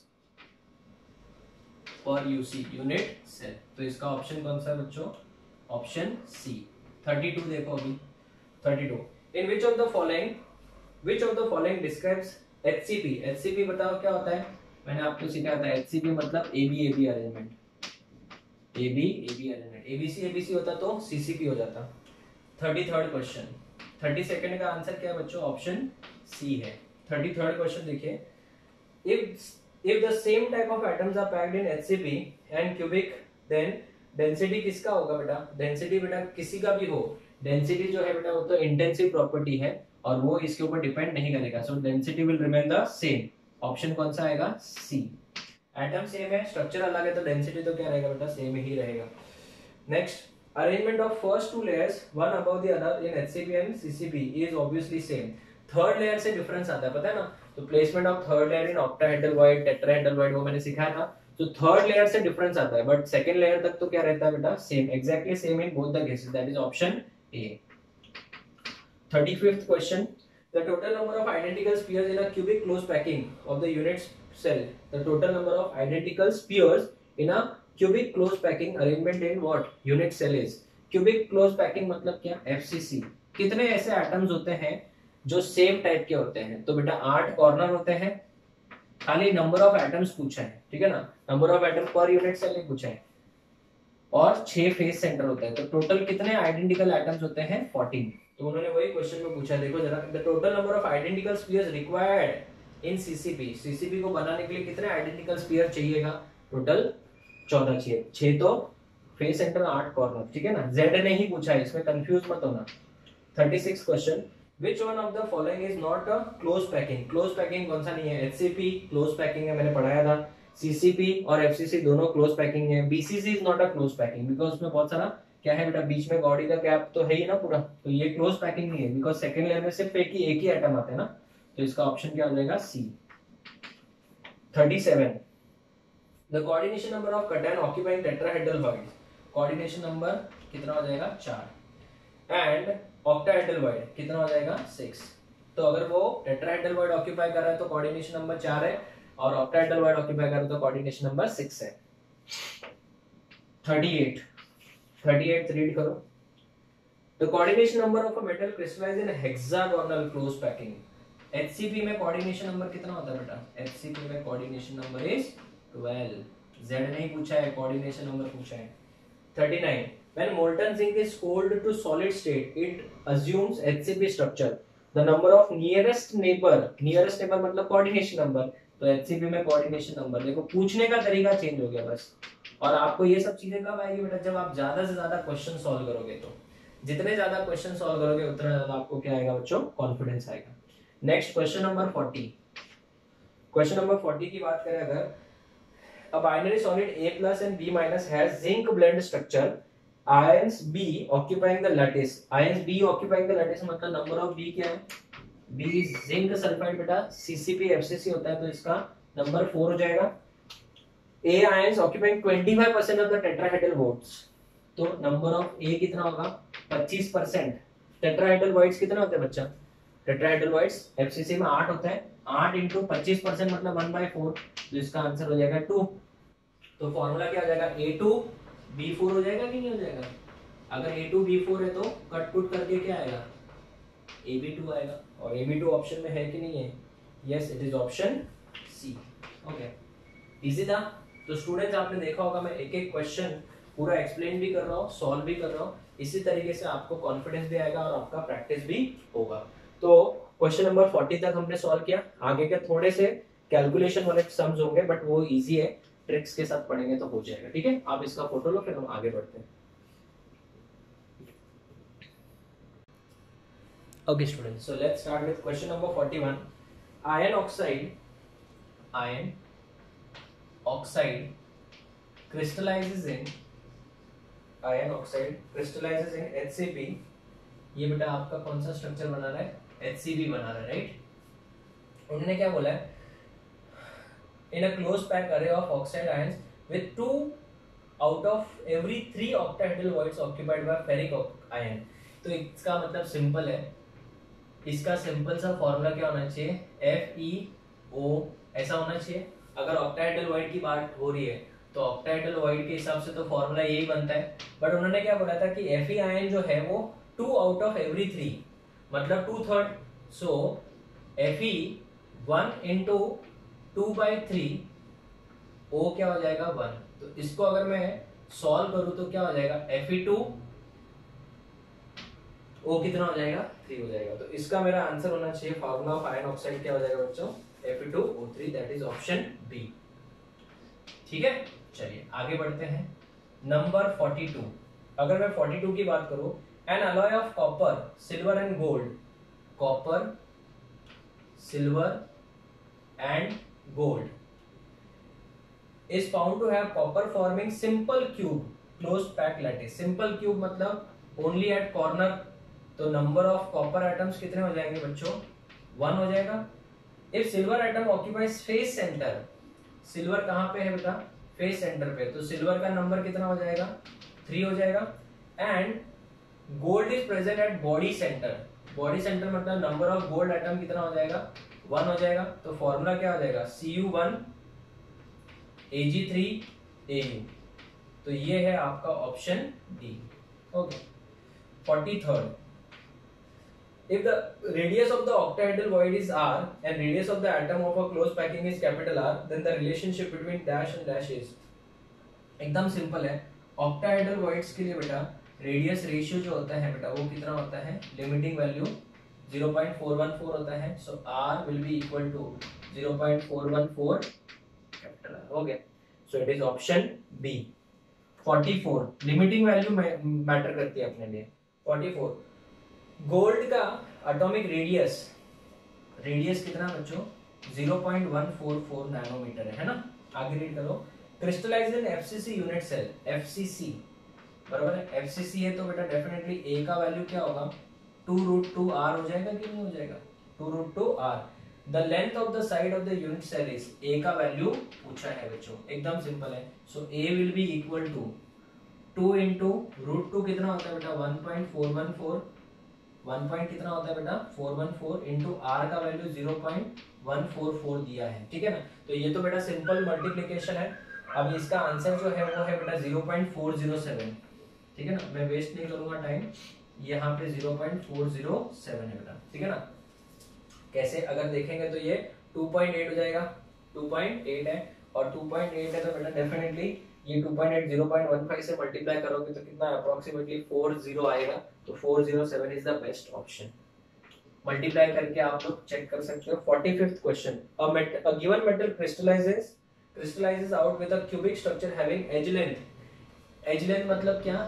for UC unit cell। तो इसका ऑप्शन कौन सा है बच्चों? Option C. 32 देखो अभी, 32, in which of the following describes HCP? HCP बताओ क्या होता है? मैंने आपको सिखाया था HCP मतलब AB arrangement, AB arrangement, ABC होता तो CCP हो जाता। 33rd क्वेश्चन, 32nd का आंसर क्या है बच्चों? ऑप्शन सी है। 33rd क्वेश्चन देखिए, if the same type of atoms are packed in HCP and cubic, then density किसका होगा बेटा? डेंसिटी बेटा किसी का भी हो, डेंसिटी जो है बेटा वो तो इंटेंसिव प्रॉपर्टी है और वो इसके ऊपर डिपेंड नहीं करेगा। सो density will remain the same. Option कौन सा आएगा? सी। एटम सेम है, स्ट्रक्चर अलग है, तो डेंसिटी तो क्या रहेगा बेटा, सेम ही रहेगा। Next, arrangement of first two layers one above the other in HCP and CCP is obviously same. Third layer से डिफरेंस आता है, पता है ना, तो placement of third layer in octahedral void, tetrahedral void वो मैंने सिखाया था। तो थर्ड लेयर से डिफरेंस आता है, बट सेकंड लेयर तक तो क्या रहता है बेटा, same, exactly same in both the cases, that is option A. 35th question, the total number of identical spheres in a cubic close packing of the unit cell, the total number of identical spheres in a cubic close packing arrangement in what unit cell is। cubic close packing मतलब क्या, FCC। कितने ऐसे एटम्स होते हैं जो सेम टाइप के होते हैं, तो बेटा 8 कॉर्नर होते हैं, खाली नंबर ऑफ एटम्स पूछा है, ठीक है ना, number of atom per unit cell नहीं पूछा है, और 6 फेस सेंटर होता है, तो टोटल कितने आइडेंटिकल एटम्स होते हैं, 14। तो उन्होंने वही क्वेश्चन में पूछा, देखो जरा, the total number of identical spheres required in CCP, CCP को बनाने के लिए कितने आइडेंटिकल स्फीयर चाहिएगा, टोटल 14 चाहिए, 6 तो फेस सेंटर, 8 कॉर्नर, ठीक है ना, जेड ने ही पूछा है, इसमें कंफ्यूज मत होना। 36 question, which one of the following is not a close packing, close packing कौन सा नहीं है, HCP close packing है, मैंने पढ़ाया था, CCP और FCC दोनों close packing है, BCC is not a close packing because उसमें बहुत सारा क्या है बेटा, बीच में गॉडी का गैप तो है ही ना पूरा, तो ये क्लोज पैकिंग नहीं है, बिकॉज सेकंड लेयर में सिर्फ एक ही एटम आते हैं ना, तो इसका ऑप्शन क्या हो जाएगा, सी। 37, the coordination number of cation occupying tetrahedral void, coordination number कितना हो जाएगा, 4, एंड ऑक्टाहेड्रल वॉइड कितना हो जाएगा, 6। तो अगर वो टेट्राहेड्रल वॉइड ऑक्यूपाई कर रहा है तो कोऑर्डिनेशन नंबर 4 है, और ऑक्टाहेड्रल वॉइड ऑक्यूपाई कर रहा है तो कोऑर्डिनेशन नंबर 6 है। 38 रीड करो, the coordination number of a metal crystallize in hexagonal close packing, HCP में कोऑर्डिनेशन नंबर कितना होता है बेटा, HCP में कोऑर्डिनेशन नंबर इज 12, Z नहीं पूछा है, कोऑर्डिनेशन नंबर पूछा है। 39, when molten zinc is cooled to solid state it assumes HCP structure, the number of nearest neighbor मतलब कोऑर्डिनेशन नंबर, तो HCP में कोऑर्डिनेशन नंबर, देखो पूछने का तरीका चेंज हो गया बस। और आपको ये सब चीजें कब आएगी बेटा, जब आप ज्यादा से ज्यादा क्वेश्चन सॉल्व करोगे, तो जितने ज्यादा क्वेश्चन सॉल्व करोगे उतना ज्यादा आपको क्या आएगा बच्चों, कॉन्फिडेंस आएगा। Next question number 40, question number 40 की बात करें अगर, a binary solid A+ and B- has zinc blend structure, ions B occupying the lattice, ions B occupying the lattice मतलब नंबर ऑफ B क्या है, B जिंक सल्फाइड बेटा, CCP FCC होता है, तो इसका नंबर 4 हो जाएगा। A ions occupying 25% of the tetrahedral voids, तो नंबर ऑफ A कितना होगा, 25%। टेट्राहेड्रल वॉइड्स कितना होते हैं बच्चा, टेट्राहेड्रल वॉइड्स FCC में 8 होता है, 8 × 25% मतलब 1/4, तो इसका आंसर हो जाएगा 2। तो फॉर्मूला क्या हो जाएगा, A2B4 हो जाएगा कि नहीं हो जाएगा, अगर A2B4 है तो कट पुट करके क्या आएगा, AB2 आएगा, और AB2 ऑप्शन में है कि नहीं है, yes it is option C. Okay, easy था। तो स्टूडेंट्स आपने देखा होगा मैं एक एक क्वेश्चन पूरा एक्सप्लेन भी कर रहा हूँ, सॉल्व भी कर रहा हूँ, इसी तरीके से आपको कॉन्फिडेंस भी आएगा और आपका प्रैक्टिस भी होगा। तो क्वेश्चन नंबर 40 तक हमने सॉल्व किया, आगे के थोड़े से कैलकुलेशन वाले सम्स होंगे बट वो इजी है, ट्रिक्स के साथ पढ़ेंगे तो हो जाएगा, ठीक है। आप इसका फोटो लो फिर हम आगे बढ़ते हैं। Okay students, so let's start with question number 41. Iron oxide crystallizes in HCP। ये बेटा आपका कौन सा स्ट्रक्चर बना रहा है, HCP बना रहा है, राइट। उन्होंने क्या बोला है, in a close pack array of oxide ions with 2 out of every 3 octahedral voids occupied by ferric ion। तो इसका मतलब सिंपल है, इसका सिंपल सा फॉर्मूला क्या होना चाहिए, FeO ऐसा होना चाहिए। अगर ऑक्टाहेड्रल वॉइड की बात हो रही है तो ऑक्टाहेड्रल वॉइड के हिसाब से तो फॉर्मूला यही बनता है, बट उन्होंने क्या बोला था कि Fe आयन जो है वो 2 out of every 3 मतलब 2/3, सो Fe 1 × 2/3 O क्या हो जाएगा 1। तो इसको अगर मैं सॉल्व करूं तो क्या हो जाएगा, Fe2 O कितना हो जाएगा, 3 हो जाएगा। तो इसका मेरा आंसर होना चाहिए, फार्मूला ऑफ आयरन ऑक्साइड क्या हो जाएगा बच्चों, Fe2O3, that is option B. ठीक है, चलिए आगे बढ़ते हैं। नंबर 42, अगर मैं 42 की बात करूं, N alloy of copper silver and gold, copper silver and gold is found to have copper forming simple cube closed packed lattice. Simple cube मतलब only at corner, तो number of copper atoms कितने हो जाएंगे बच्चों? 1 हो जाएगा. If silver atom occupies face center, silver कहाँ पे है बेटा? फेस सेंटर पे, तो सिल्वर का नंबर कितना हो जाएगा? 3 हो जाएगा. And gold is present at body centre. Body centre मतलब नंबर ऑफ गोल्ड एटम कितना हो जाएगा? 1 हो जाएगा. तो फॉर्मूला क्या हो जाएगा? Cu1 Ag3 Au. तो ये है आपका option D. Okay. 43rd. If the radius of the octahedral void is r and radius of the atom of a closed packing is capital R, then the relationship between dash and dash is. एकदम सिंपल है. octahedral voids के लिए बेटा रेडियस रेशियो जो होता है बेटा वो कितना होता है? लिमिटिंग वैल्यू 0.414 होता है. So r will be equal to 0.414 capital R. Okay. So it is option B. 44 limiting value matter करती है अपने लिए. 44 गोल्ड का एटॉमिक रेडियस कितना बच्चों? 0.144 नैनोमीटर है ना. आगे रीड करो. क्रिस्टलाइज्ड इन एफसीसी यूनिट सेल. एफसीसी बराबर है. एफसीसी है तो बेटा डेफिनेटली ए का वैल्यू क्या होगा? 2√2r हो जाएगा कि नहीं हो जाएगा? 2√2r. The length of the side of the unit cell is. A का वैल्यू पूछा है बच्चों. एकदम सिंपल है. So A will be equal to 2 into √2 कितना होता है बेटा? 1.414. 1 पॉइंट कितना होता है बेटा? 414 इंटू आर का वैल्यू 0.144 दिया है. ठीक है ना. तो ये तो बेटा सिंपल मल्टीप्लिकेशन है. अब इसका आंसर जो है वो है बेटा 0.407. ठीक है ना. मैं वेस्ट नहीं करूंगा टाइम. यहाँ पे 0.407 है बेटा. ठीक है ना. कैसे अगर देखेंगे तो ये 2.8 हो जाएगा. 2.8 है और 2.8 है तो बेटा डेफिनेटली ये 2.8 0.15 से मल्टीप्लाई करोगे तो कितना अप्रोक्सीमेटली 40 आएगा. तो 407 is the best option. Multiply करके आप लोग चेक कर सकते हो. 45th question. A given metal crystallizes out with a cubic structure having edge length. Edge length मतलब क्या?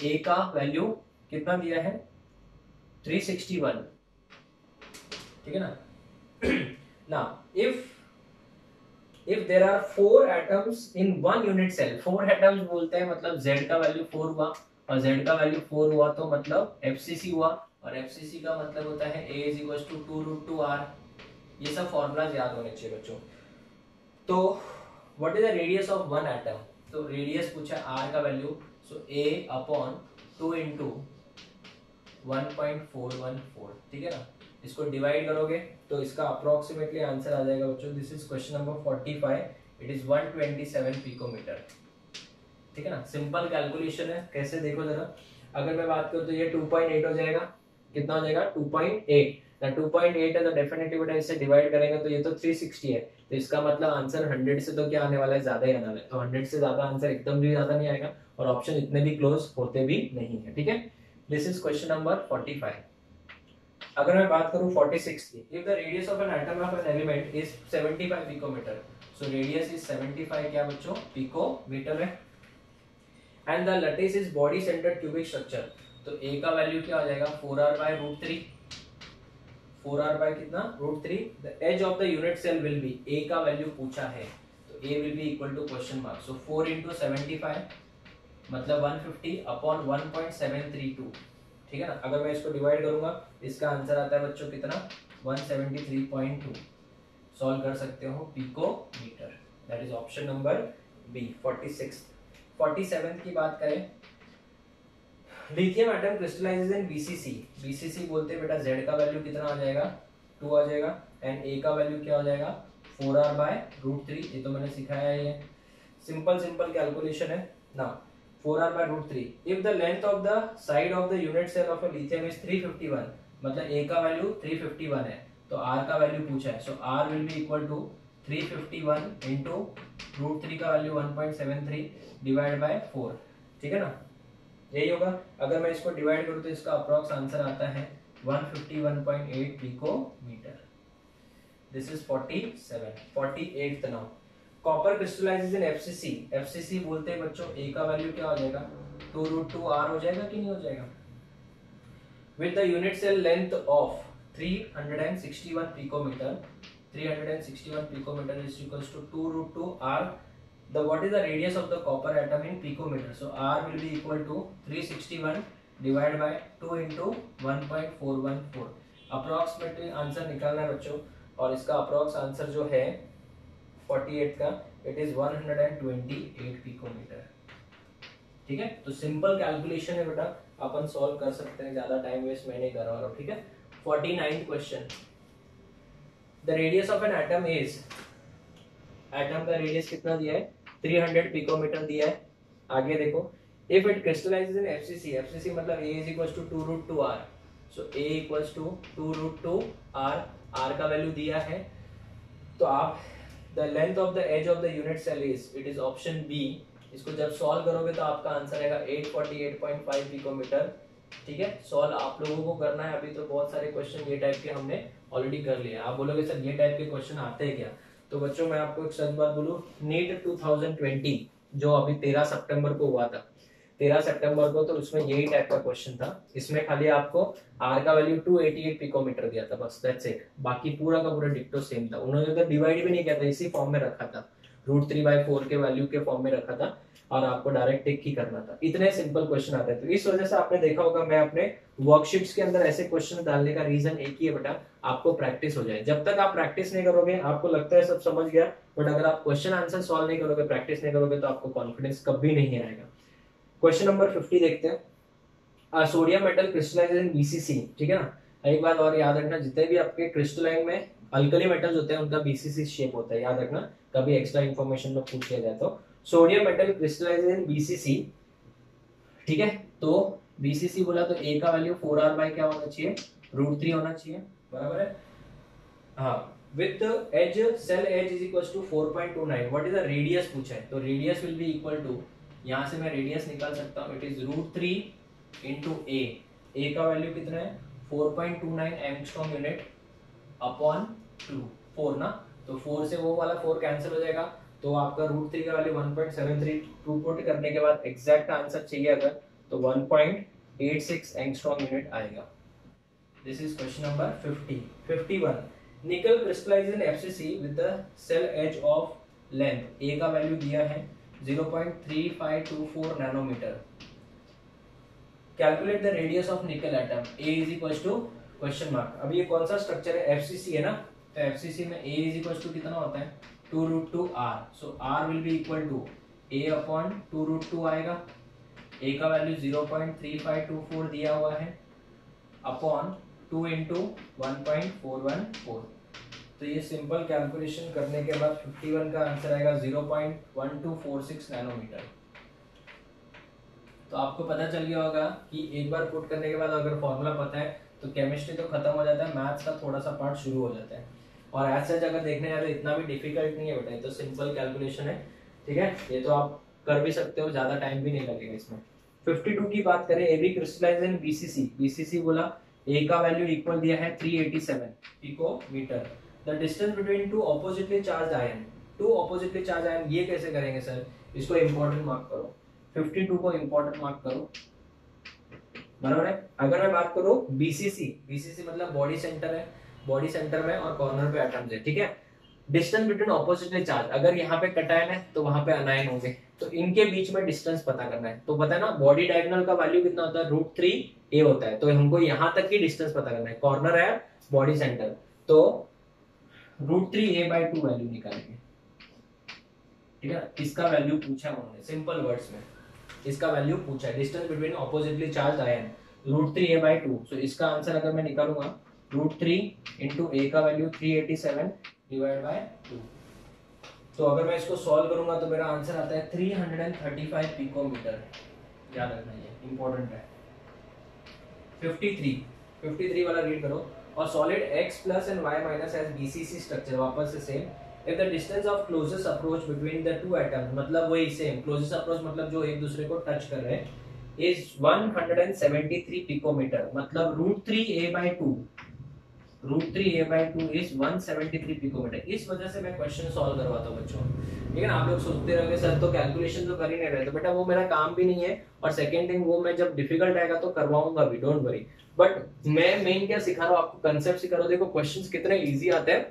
A का वैल्यू कितना दिया है? 361. ठीक है ना. Now if there are 4 atoms in one unit cell, 4 atoms बोलते हैं मतलब Z का वैल्यू 4 हुआ और Z का वैल्यू 4 हुआ तो मतलब FCC हुआ और FCC का मतलब होता है A is equals to 2√2R. ये सब फॉर्मूलाज याद होने चाहिए बच्चों. तो what is the radius of one atom? तो रेडियस पूछा R का value. So A upon 2 into 1.414. ठीक है ना. इसको डिवाइड करोगे तो इसका अप्रोक्सीमेटली आंसर आ जाएगा बच्चों. This is question number 45. It is 127 picometre. ठीक है ना. सिंपल कैलकुलेशन है. कैसे देखो जरा. अगर मैं बात करूं तो ये 2.8 हो जाएगा. कितना हो जाएगा? 2.8. ना 2.8 है तो डेफिनेटली बेटा इससे डिवाइड करेंगे तो ये तो 360 है. तो इसका मतलब आंसर 100 से तो क्या आने वाला है? ज्यादा ही आने वाला है. तो 100 से ज्यादा आंसर एकदम भी ज्यादा नहीं आएगा और ऑप्शन इतने भी क्लोज होते भी नहीं है. ठीक है. This is question number 45. अगर मैं बात करूं 46 की. If the radius of an atom of an element is 75 picometre. So radius is 75 क्या बच्चों? पिकोमीटर है. And the lattice is body centred cubic structure. तो A का वैल्यू क्या हो जाएगा? 4r/√3. 4r कितना? √3. The edge of the unit cell will be. A का वैल्यू पूछा है तो A will be equal to question mark. So 4 into 75 मतलब 150 अपॉन 1.732. ठीक है ना. अगर मैं इसको डिवाइड करूंगा इसका आंसर आता है बच्चों कितना? 173.2. सॉल्व कर सकते हो picometre. That is option number B. 46. 47 की बात करें. Lithium atom crystallizes in BCC. BCC बोलते हैं बेटा Z का वैल्यू कितना आ जाएगा? 2 आ जाएगा. एंड A का वैल्यू क्या हो जाएगा? 4r/√3. ये तो मैंने सिखाया ही है. सिंपल कैलकुलेशन है ना. 4r/√3. If the length of the side of the unit cell of a lithium is 351, मतलब A का वैल्यू 351 है तो R का वैल्यू पूछा है. So R will be equal to 351 into √3 का वैल्यू 1.73 डिवाइड बाय 4. ठीक है ना. यही होगा. अगर मैं इसको डिवाइड करूँ तो इसका अप्रॉक्स आंसर आता है 151.8 picometre. This is 47. 48th now. Copper crystallizes in FCC. FCC बोलते हैं बच्चों A का वैल्यू क्या हो जाएगा? 2√2R हो जाएगा कि नहीं हो जाएगा? With the unit cell length of 361 picometre. 361 picometre is equals to 2√2R the what is the radius of the copper atom in picometer? So R will be equal to 361 divided by 2 into 1.414. Approximately answer निकालना है बच्चों, और इसका अप्रोक्स आंसर जो है 48 का, इट इज 128 पिकोमीटर। ठीक है, तो सिंपल कैलकुलेशन है बेटा, अपन सॉल्व कर सकते हैं, ज्यादा टाइम वेस्ट मैं नहीं कर रहा हूँ। ठीक है, 49th question, the radius of an atom is, atom का रेडियस कितना दिया है 300 पिकोमीटर दिया है। आगे देखो, if it crystallizes in FCC, FCC मतलब A is equals to 2√2R, so A equals to 2√2R, R का वैल्यू दिया है, तो आप the length of the edge of the unit cell is, it is option B. इसको जब सॉल्व करोगे तो आपका आंसर आएगा 848.5 पिकोमीटर। ठीक है, सॉल्व आप लोगों को करना है, अभी तो बहुत सारे क्वेश्चन ये टाइप के हमने ऑलरेडी कर लिए। आप बोलोगे सर ये टाइप के क्वेश्चन आते हैं क्या? तो बच्चों मैं आपको एक सच बात बोलूं, नीट 2020 जो अभी 13 सितंबर को हुआ था, 13 सितंबर को, तो उसमें यही टाइप का क्वेश्चन था। इसमें खाली आपको आर का वैल्यू 288 पिकोमीटर दिया था, बस दैट्स इट। बाकी पूरा का पूरा डिक्टो सेम था, उन्होंने तो डिवाइड भी नहीं किया था, इसी फॉर्म में रखा था, √3/4 के वैल्यू के फॉर्म में रखा था, और आपको डायरेक्ट टिक ही करना था। इतने सिंपल क्वेश्चन आते हैं, तो इस वजह से आपने देखा होगा मैं अपने वर्कशीट्स के अंदर ऐसे क्वेश्चन डालने का रीजन एक ही है बेटा, आपको प्रैक्टिस हो जाए। जब तक आप प्रैक्टिस नहीं करोगे, आपको लगता है सब समझ गया, बट अगर आप क्वेश्चन आंसर सॉल्व नहीं करोगे, प्रैक्टिस नहीं करोगे, तो आपको कॉन्फिडेंस कभी नहीं आएगा। क्वेश्चन नंबर 50 देखते हैं। Sodium metal crystallises in BCC. ठीक है ना, एक बात और याद रखना, जितने भी आपके क्रिस्टलाइन में अल्कली मेटल्स होते हैं उनका बीसीसी शेप होता है, याद रखना, कभी एक्स्ट्रा इंफॉर्मेशन में पूछ लिया जाए तो। Sodium metal crystallises in BCC, ठीक है, तो बीसीसी बोला तो ए का वैल्यू 4R बाय क्या होना चाहिए, √3 होना चाहिए, बराबर है। हाँ, with the edge cell edge is equals to 4.29, what is the radius पूछा है, तो radius will be equal to, यहाँ से मैं रेडियस निकाल सकता हूँ, इट इज √3 इंटू ए का वैल्यू कितना है 4.29 एंगस्ट्रॉम यूनिट अपॉन 2, 4 ना, तो 4 से वो वाला 4 कैंसिल हो जाएगा, तो आपका √3 का वैल्यू 1.73 पुट करने के बाद एग्जैक्ट आंसर चाहिए अगर, तो 1.86 एंगस्ट्रॉम यूनिट आएगा। This is question number 50। 51, nickel crystallize in FCC with the cell edge of length, A का वैल्यू दिया है 0.3524 nanometre. Calculate the radius of nickel atom, A is equal to question mark. अब ये कौन सा स्ट्रक्चर है, एफसीसी है ना, तो एफसीसी में ए इज इक्वल टू कितना होता है 2√2R, so R will be equal to A upon 2√2 आएगा, A का वैल्यू 0.3524 दिया हुआ है, अपॉन 2 इंटू 1.414, तो ये सिंपल कैलकुलेशन करने के बाद 51 का आंसर आएगा 0.1246 नैनोमीटर। तो आपको पता चल गया होगा कि एक बार पुट करने के बाद अगर फॉर्मूला पता है तो केमिस्ट्री तो खत्म हो जाता है, मैथ्स का थोड़ा सा पार्ट शुरू हो जाता है। और एज सच अगर देखने जाए तो इतना भी डिफिकल्ट नहीं है बेटा, तो सिंपल कैलकुलेशन है। ठीक है, ये तो आप कर भी सकते हो, ज्यादा टाइम भी नहीं लगेगा इसमें। 52 की बात करें, AB crystallize in BCC, BCC बोला ए का वैल्यू इक्वल दिया है 387 picometre. The distance between two oppositely charge ion, two oppositely charge ion, ये कैसे करेंगे सर, इसको इंपॉर्टेंट मार्क करो, 52 को इंपॉर्टेंट मार्क करो, बराबर है। अगर मैं बात करूं बीसीसी, बीसीसी मतलब बॉडी सेंटर है, बॉडी सेंटर में और कॉर्नर पे एटम्स है, ठीक है। डिस्टेंस बिटवीन ऑपोजिटली चार्ज, अगर यहाँ पे कटायन है तो वहां पे अनायन होंगे, तो इनके बीच में डिस्टेंस पता करना है। तो पता है ना, बॉडी डायगोनल का वैल्यू कितना होता है, √3a होता है, तो हमको यहाँ तक की डिस्टेंस पता करना है, कॉर्नर है बॉडी सेंटर, तो √3a/2 वैल्यू निकालेंगे। ठीक है, इसका वैल्यू पूछा उन्होंने सिंपल वर्ड्स में, इसका वैल्यू पूछा है, distance between oppositely charge ion √3a/2, सो इसका आंसर अगर मैं निकालूंगा √3 इंटू a का वैल्यू 387 डिवाइड बाय 2, तो अगर मैं इसको सॉल्व करूंगा तो मेरा आंसर आता है 335 पिकोमीटर, याद रखना ये इंपॉर्टेंट है। 53 वाला रीड करो, और solid x plus and y minus as BCC structure, वापस से same, if the distance of closest approach between the two atoms, मतलब वही सेम, क्लोजेस्ट अप्रोच मतलब जो एक दूसरे को टच कर रहे हैं, इज 173 पिकोमीटर, मतलब √3a/2 इज 173 पिकोमीटर। इस वजह से मैं क्वेश्चन सॉल्व करवाता हूँ बच्चों, ठीक है ना। आप लोग सोचते रहोगे सर तो कैलकुलेशन तो कर ही नहीं रहे, तो बेटा वो मेरा काम भी नहीं है, और सेकंड थिंग वो मैं जब डिफिकल्ट आएगा तो करवाऊंगा भी, डोंट वरी। बट मैं मेन क्या सिखा रहा हूँ आपको, कंसेप्ट सिखा रहा हूँ। देखो क्वेश्चंस कितने इजी आते हैं,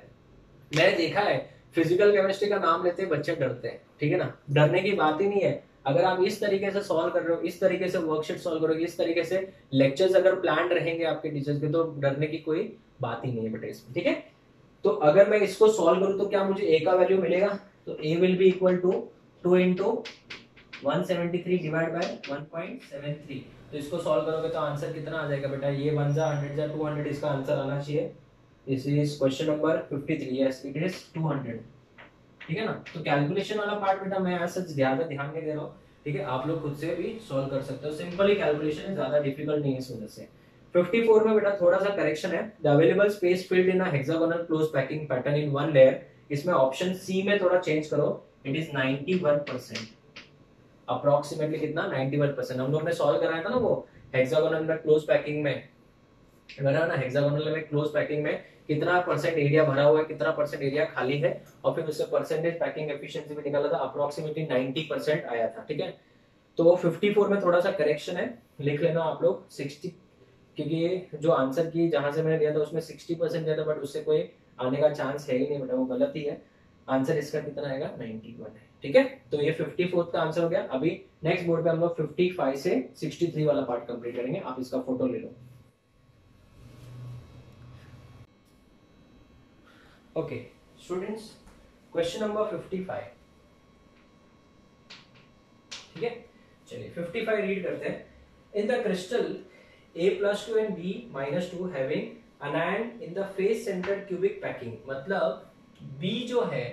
मैंने देखा है फिजिकल केमिस्ट्री का नाम लेते ही बच्चे डरते हैं, ठीक है ना, डरने की बात ही नहीं है। अगर आप इस तरीके से सॉल्व कर रहे हो, इस तरीके से वर्कशीट सॉल्व करोगे, इस तरीके से लेक्चर्स अगर प्लान रहेंगे आपके टीचर्स के, तो डरने की कोई बात ही नहीं है बेटा इसमें, ठीक है। तो अगर मैं इसको सॉल्व करूं तो क्या मुझे ए का वैल्यू मिलेगा, तो A will be equal to 2 into 173 divide by 1.73। तो इसको सॉल्व करोगे तो आंसर कितना आ जाएगा बेटा, ये 1 जा 100 जा 200, इसका आंसर आना चाहिए। This is question number 53, yes it is 200, ठीक है ना। तो कैलकुलेशन वाला पार्ट बेटा मैं ऐसा ज्यादा ध्यान नहीं दे रहा हूँ, ठीक है, आप लोग खुद से भी सॉल्व कर सकते हो, सिंपल ही कैलकुलेशन है, ज्यादा डिफिकल्ट नहीं है इस वजह से। 54 में बेटा थोड़ा सा करेक्शन है, the available space filled in a hexagonal close packing pattern in one layer, इसमें ऑप्शन सी में थोड़ा चेंज करो, इट इज 91%, अप्रोक्सीमेटली कितना 91%। हम लोग ने सॉल्व कराया था ना वो हेक्सागोनल में क्लोज पैकिंग में, ना हेक्सागोनल में क्लोज पैकिंग में कितना परसेंट एरिया भरा हुआ है, कितना परसेंट एरिया खाली है, और फिर उससे परसेंटेज पैकिंग एफिशिएंसी भी निकाला था, अप्रोक्सीमेटली 90% आया था, ठीक है। तो 54 में थोड़ा सा करेक्शन है, लिख लेना आप लोग 60, क्योंकि जो आंसर की जहां से मैंने लिया था उसमें 60% दिया था, बट उससे कोई आने का चांस है ही नहीं बेटा, वो गलत ही है। आंसर इसका कितना आएगा 91 है, ठीक है। तो ये 54 का आंसर हो गया। अभी नेक्स्ट बोर्ड पे हम लोग 55 से 63 वाला पार्ट कंप्लीट करेंगे, आप इसका फोटो ले लो। ओके स्टूडेंट्स, क्वेश्चन नंबर 55, ठीक है, चलिए 55 रीड करते हैं। In the crystal A+2 and B-2 having anion in the face centered cubic packing, मतलब B जो है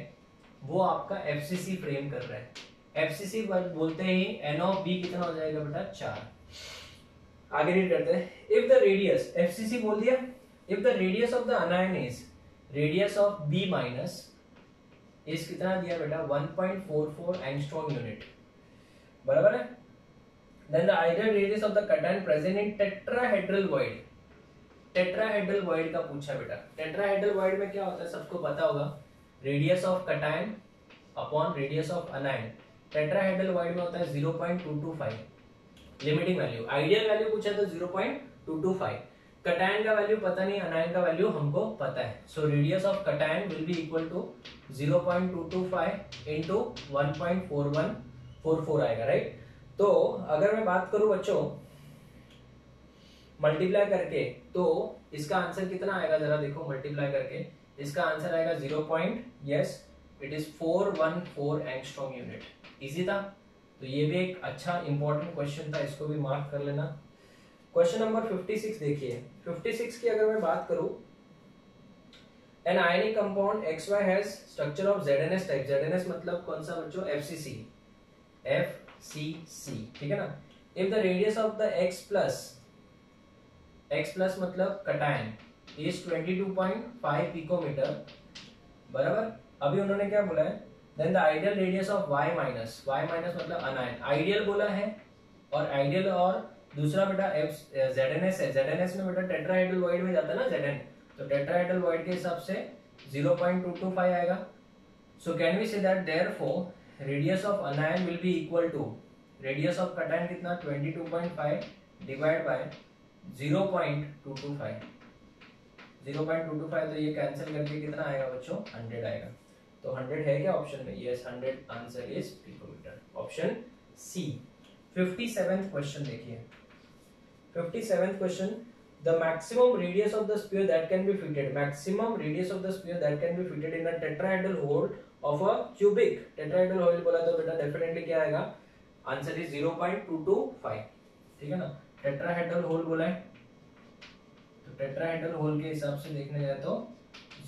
वो आपका FCC फ्रेम कर रहा है, FCC बोलते ही N of B कितना हो जाएगा बेटा 4। आगे रीड करते हैं। इफ द रेडियस, FCC बोल दिया, if the radius of the अनायन is radius of B minus इस कितना दिया बेटा 1.44 एंगस्ट्रॉम यूनिट, बराबर है। Then the ideal radius of the cation present in tetrahedral void, tetrahedral void का पूछा बेटा। टेट्राहेड्रल वॉइड में क्या होता है सबको पता होगा, radius of cation upon radius of अनायन। Tetrahedral void में होता है 0.225 लिमिटिंग वैल्यू, आइडियल वैल्यू पूछा तो 0.225। कटायन का वैल्यू पता नहीं, अनायन का वैल्यू हमको पता है, so radius of cation will be equal to 0.225 into 1.4144 आएगा, राइट। तो अगर मैं बात करूं बच्चों मल्टीप्लाई करके, तो इसका आंसर कितना आएगा जरा देखो, मल्टीप्लाई करके इसका आंसर आएगा 414 एंगस्ट्रॉम यूनिट। इजी था, तो ये भी एक अच्छा इंपॉर्टेंट क्वेश्चन था, इसको भी मार्क कर लेना। क्वेश्चन नंबर 56 देखिए। 56 की अगर मैं बात करूं, an ionic compound XY has structure of ZnS type, ZnS मतलब कौन सा बच्चों, FCC, FCC, ठीक है ना। If the radius of the X plus मतलब कटायन इज 22.5 पिकोमीटर, बराबर। अभी उन्होंने क्या बोला है, then the ideal radius of Y minus मतलब अनायन, आइडियल बोला है, और आइडियल और दूसरा बेटा ZnS है, ZnS में बेटा टेट्राहेड्रल वॉइड में जाता है ना Zn, तो टेट्राहेड्रल वॉइड के हिसाब से 0.225 आएगा। So can we say that therefore radius of anion will be equal to radius of cation कितना 22.5 डिवाइड बाय 0.225, 0.225, तो ये कैंसिल करके कितना आएगा बच्चों 100 आएगा। तो 100 है क्या ऑप्शन में, yes 100 answer is picometre, option C. 57th question देखिए। 57th question, the maximum radius of the sphere that can be fitted, maximum radius of the sphere that can be fitted in a tetrahedral hole of a cubic, tetrahedral hole बोला तो बेटा डेफिनेटली क्या आएगा, आंसर इज 0.225, ठीक है ना। टेट्राहेड्रल होल बोला है, तो टेट्राहेड्रल होल के हिसाब से देखने जाए तो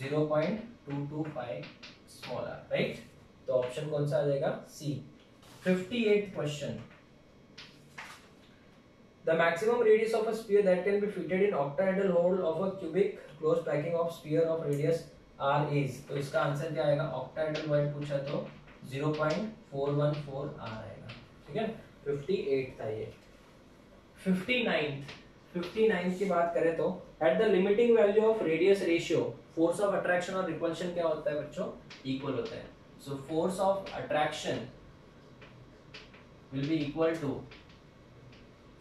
0.225 स्मॉल आर, राइट। तो ऑप्शन कौन सा आ जाएगा, सी। 58th question, the maximum radius of a sphere that can be fitted in octahedral hole of a cubic close packing of sphere of radius r is, तो इसका आंसर क्या आएगा, octahedral वॉइड पूछा तो 0.414 r आएगा, ठीक है। 58 था ये। 59th की बात करें तो at the limiting value of radius ratio force of attraction और रिपल्शन क्या होता है बच्चों, इक्वल होता है। So force of attraction will be equal to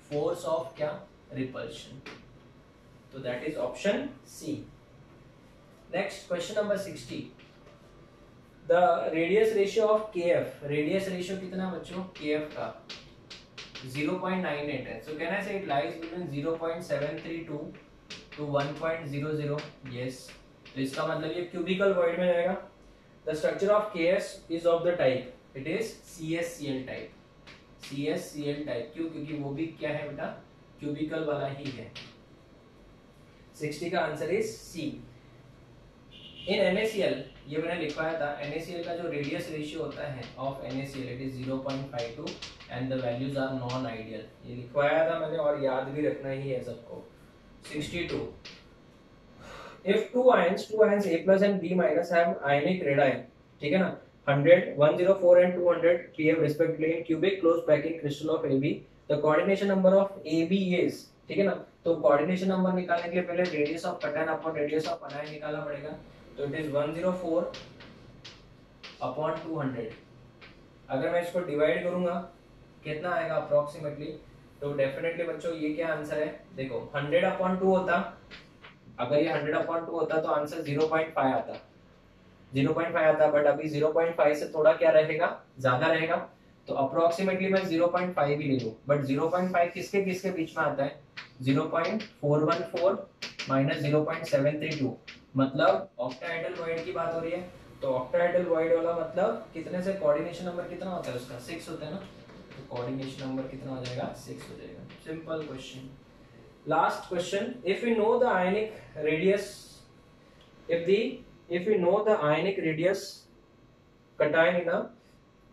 force of क्या, रिपल्शन, तो that is option C. Next question number 60। The radius ratio of KF, radius ratio कितना बच्चों KF का 0.98 है. So can I say it lies between 0.732 to 1.00? Yes. तो इसका मतलब ये क्यूबिकल वॉइड में जाएगा. The structure of KS is of the type, it is CSCl type. CSCl type क्यों? क्योंकि वो भी क्या है बेटा, क्यूबिकल वाला ही है. 60 का answer is C. In NaCl, ये मैंने लिखवाया था, NaCl का जो रेडियस रेशियो होता है of NaCl it is 0.52 and the values are non ideal. ये लिखवाया था मैंने और याद भी रखना ही है सबको. 62. If two ions A plus and B minus have ionic radii, ठीक है ना, 100, 104 and 200 pF respectively in cubic closed packing crystal of AB, the coordination number of AB is, ठीक है ना. तो कोऑर्डिनेशन नंबर निकालने के लिए पहले radius of cotton upon radius of अनायन निकालना पड़ेगा. तो इट इज 104 अपॉन 200. अगर मैं इसको डिवाइड करूंगा कितना आएगा अप्रोक्सीमेटली, तो डेफिनेटली बच्चों ये क्या आंसर है, देखो 100 अपॉन 2 होता, अगर ये 100 अपॉन 2 होता तो आंसर 0.5 आता, 0.5 आता. बट अभी 0.5 से थोड़ा क्या रहेगा, ज्यादा रहेगा. तो अप्रोक्सीमेटली मैं 0.5 ही ले लूं. बट 0.5 किसके किसके बीच में आता है, 0.414 माइनस 0.732, मतलब ऑक्टाहेड्रल वॉइड की बात हो रही है. तो ऑक्टाहेड्रल वॉइड वाला मतलब कितने से कोऑर्डिनेशन नंबर कितना होता है उसका, 6 होता है ना. तो कोऑर्डिनेशन नंबर कितना हो जाएगा, 6 हो जाएगा. Simple question. Last question, if we know the ionic radius, if we know the ionic radius cation in a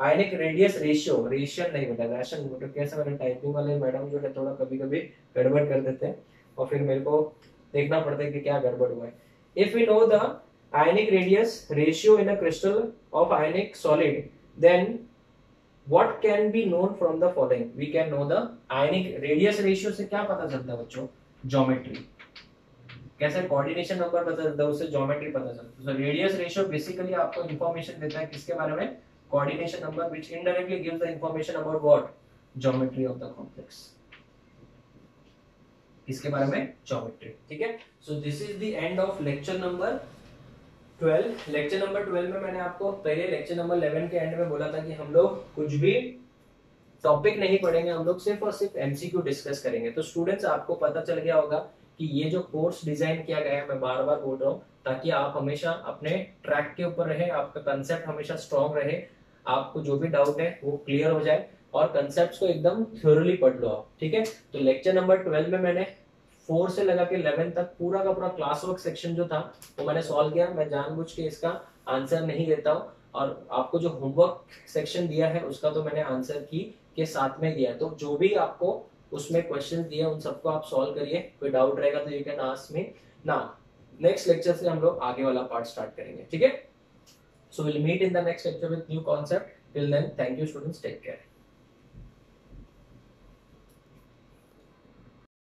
ionic radius ratio, ration नहीं बेटा, ration तो कैसे, मेरे टाइपिंग वाले मैडम जो है थोड़ा कभी कभी गड़बड़ कर देते हैं और फिर मेरे को देखना पड़ता है कि क्या गड़बड़ हुआ है. If we know the ionic radius ratio in a crystal of ionic solid, then what can be known from the following? We can know the ionic radius ratio से क्या पता चलता है बच्चों, ज्योमेट्री. कैसे, कोऑर्डिनेशन नंबर पता चलता है, उससे ज्योमेट्री पता चलता है. So रेडियस रेशियो बेसिकली आपको इंफॉर्मेशन देता है किसके बारे में, coordination number, which indirectly gives the information about what, geometry of the complex. इसके बारे में ज्योमेट्री. ठीक है. So this is the end of lecture number 12. Lecture number 12 में मैंने आपको पहले लेक्चर नंबर 11 के एंड में बोला था कि हम लोग कुछ भी टॉपिक नहीं पढ़ेंगे, हम लोग सिर्फ और सिर्फ एमसीक्यू डिस्कस करेंगे. तो स्टूडेंट्स आपको पता चल गया होगा कि ये जो कोर्स डिजाइन किया गया है, मैं बार बार बोल रहा हूँ, ताकि आप हमेशा अपने ट्रैक के ऊपर रहे, आपका कंसेप्ट हमेशा स्ट्रॉन्ग रहे, आपको जो भी डाउट है वो क्लियर हो जाए और कंसेप्ट को एकदम थ्योरली पढ़ लो आप. ठीक है. तो लेक्चर नंबर 12 में मैंने 4 से लगा के 11 तक पूरा का पूरा क्लास वर्क सेक्शन जो था वो मैंने सॉल्व किया. मैं जानबूझ के इसका आंसर नहीं देता हूँ और आपको जो होमवर्क सेक्शन दिया है उसका तो मैंने आंसर की के साथ में दिया. तो जो भी आपको उसमें क्वेश्चन दिए उन सबको आप सॉल्व करिए. कोई डाउट रहेगा तो you can ask me. Now next lecture से हम लोग आगे वाला पार्ट स्टार्ट करेंगे. ठीक है. So will meet in the next lecture with new concept. Till then, thank you students, take care.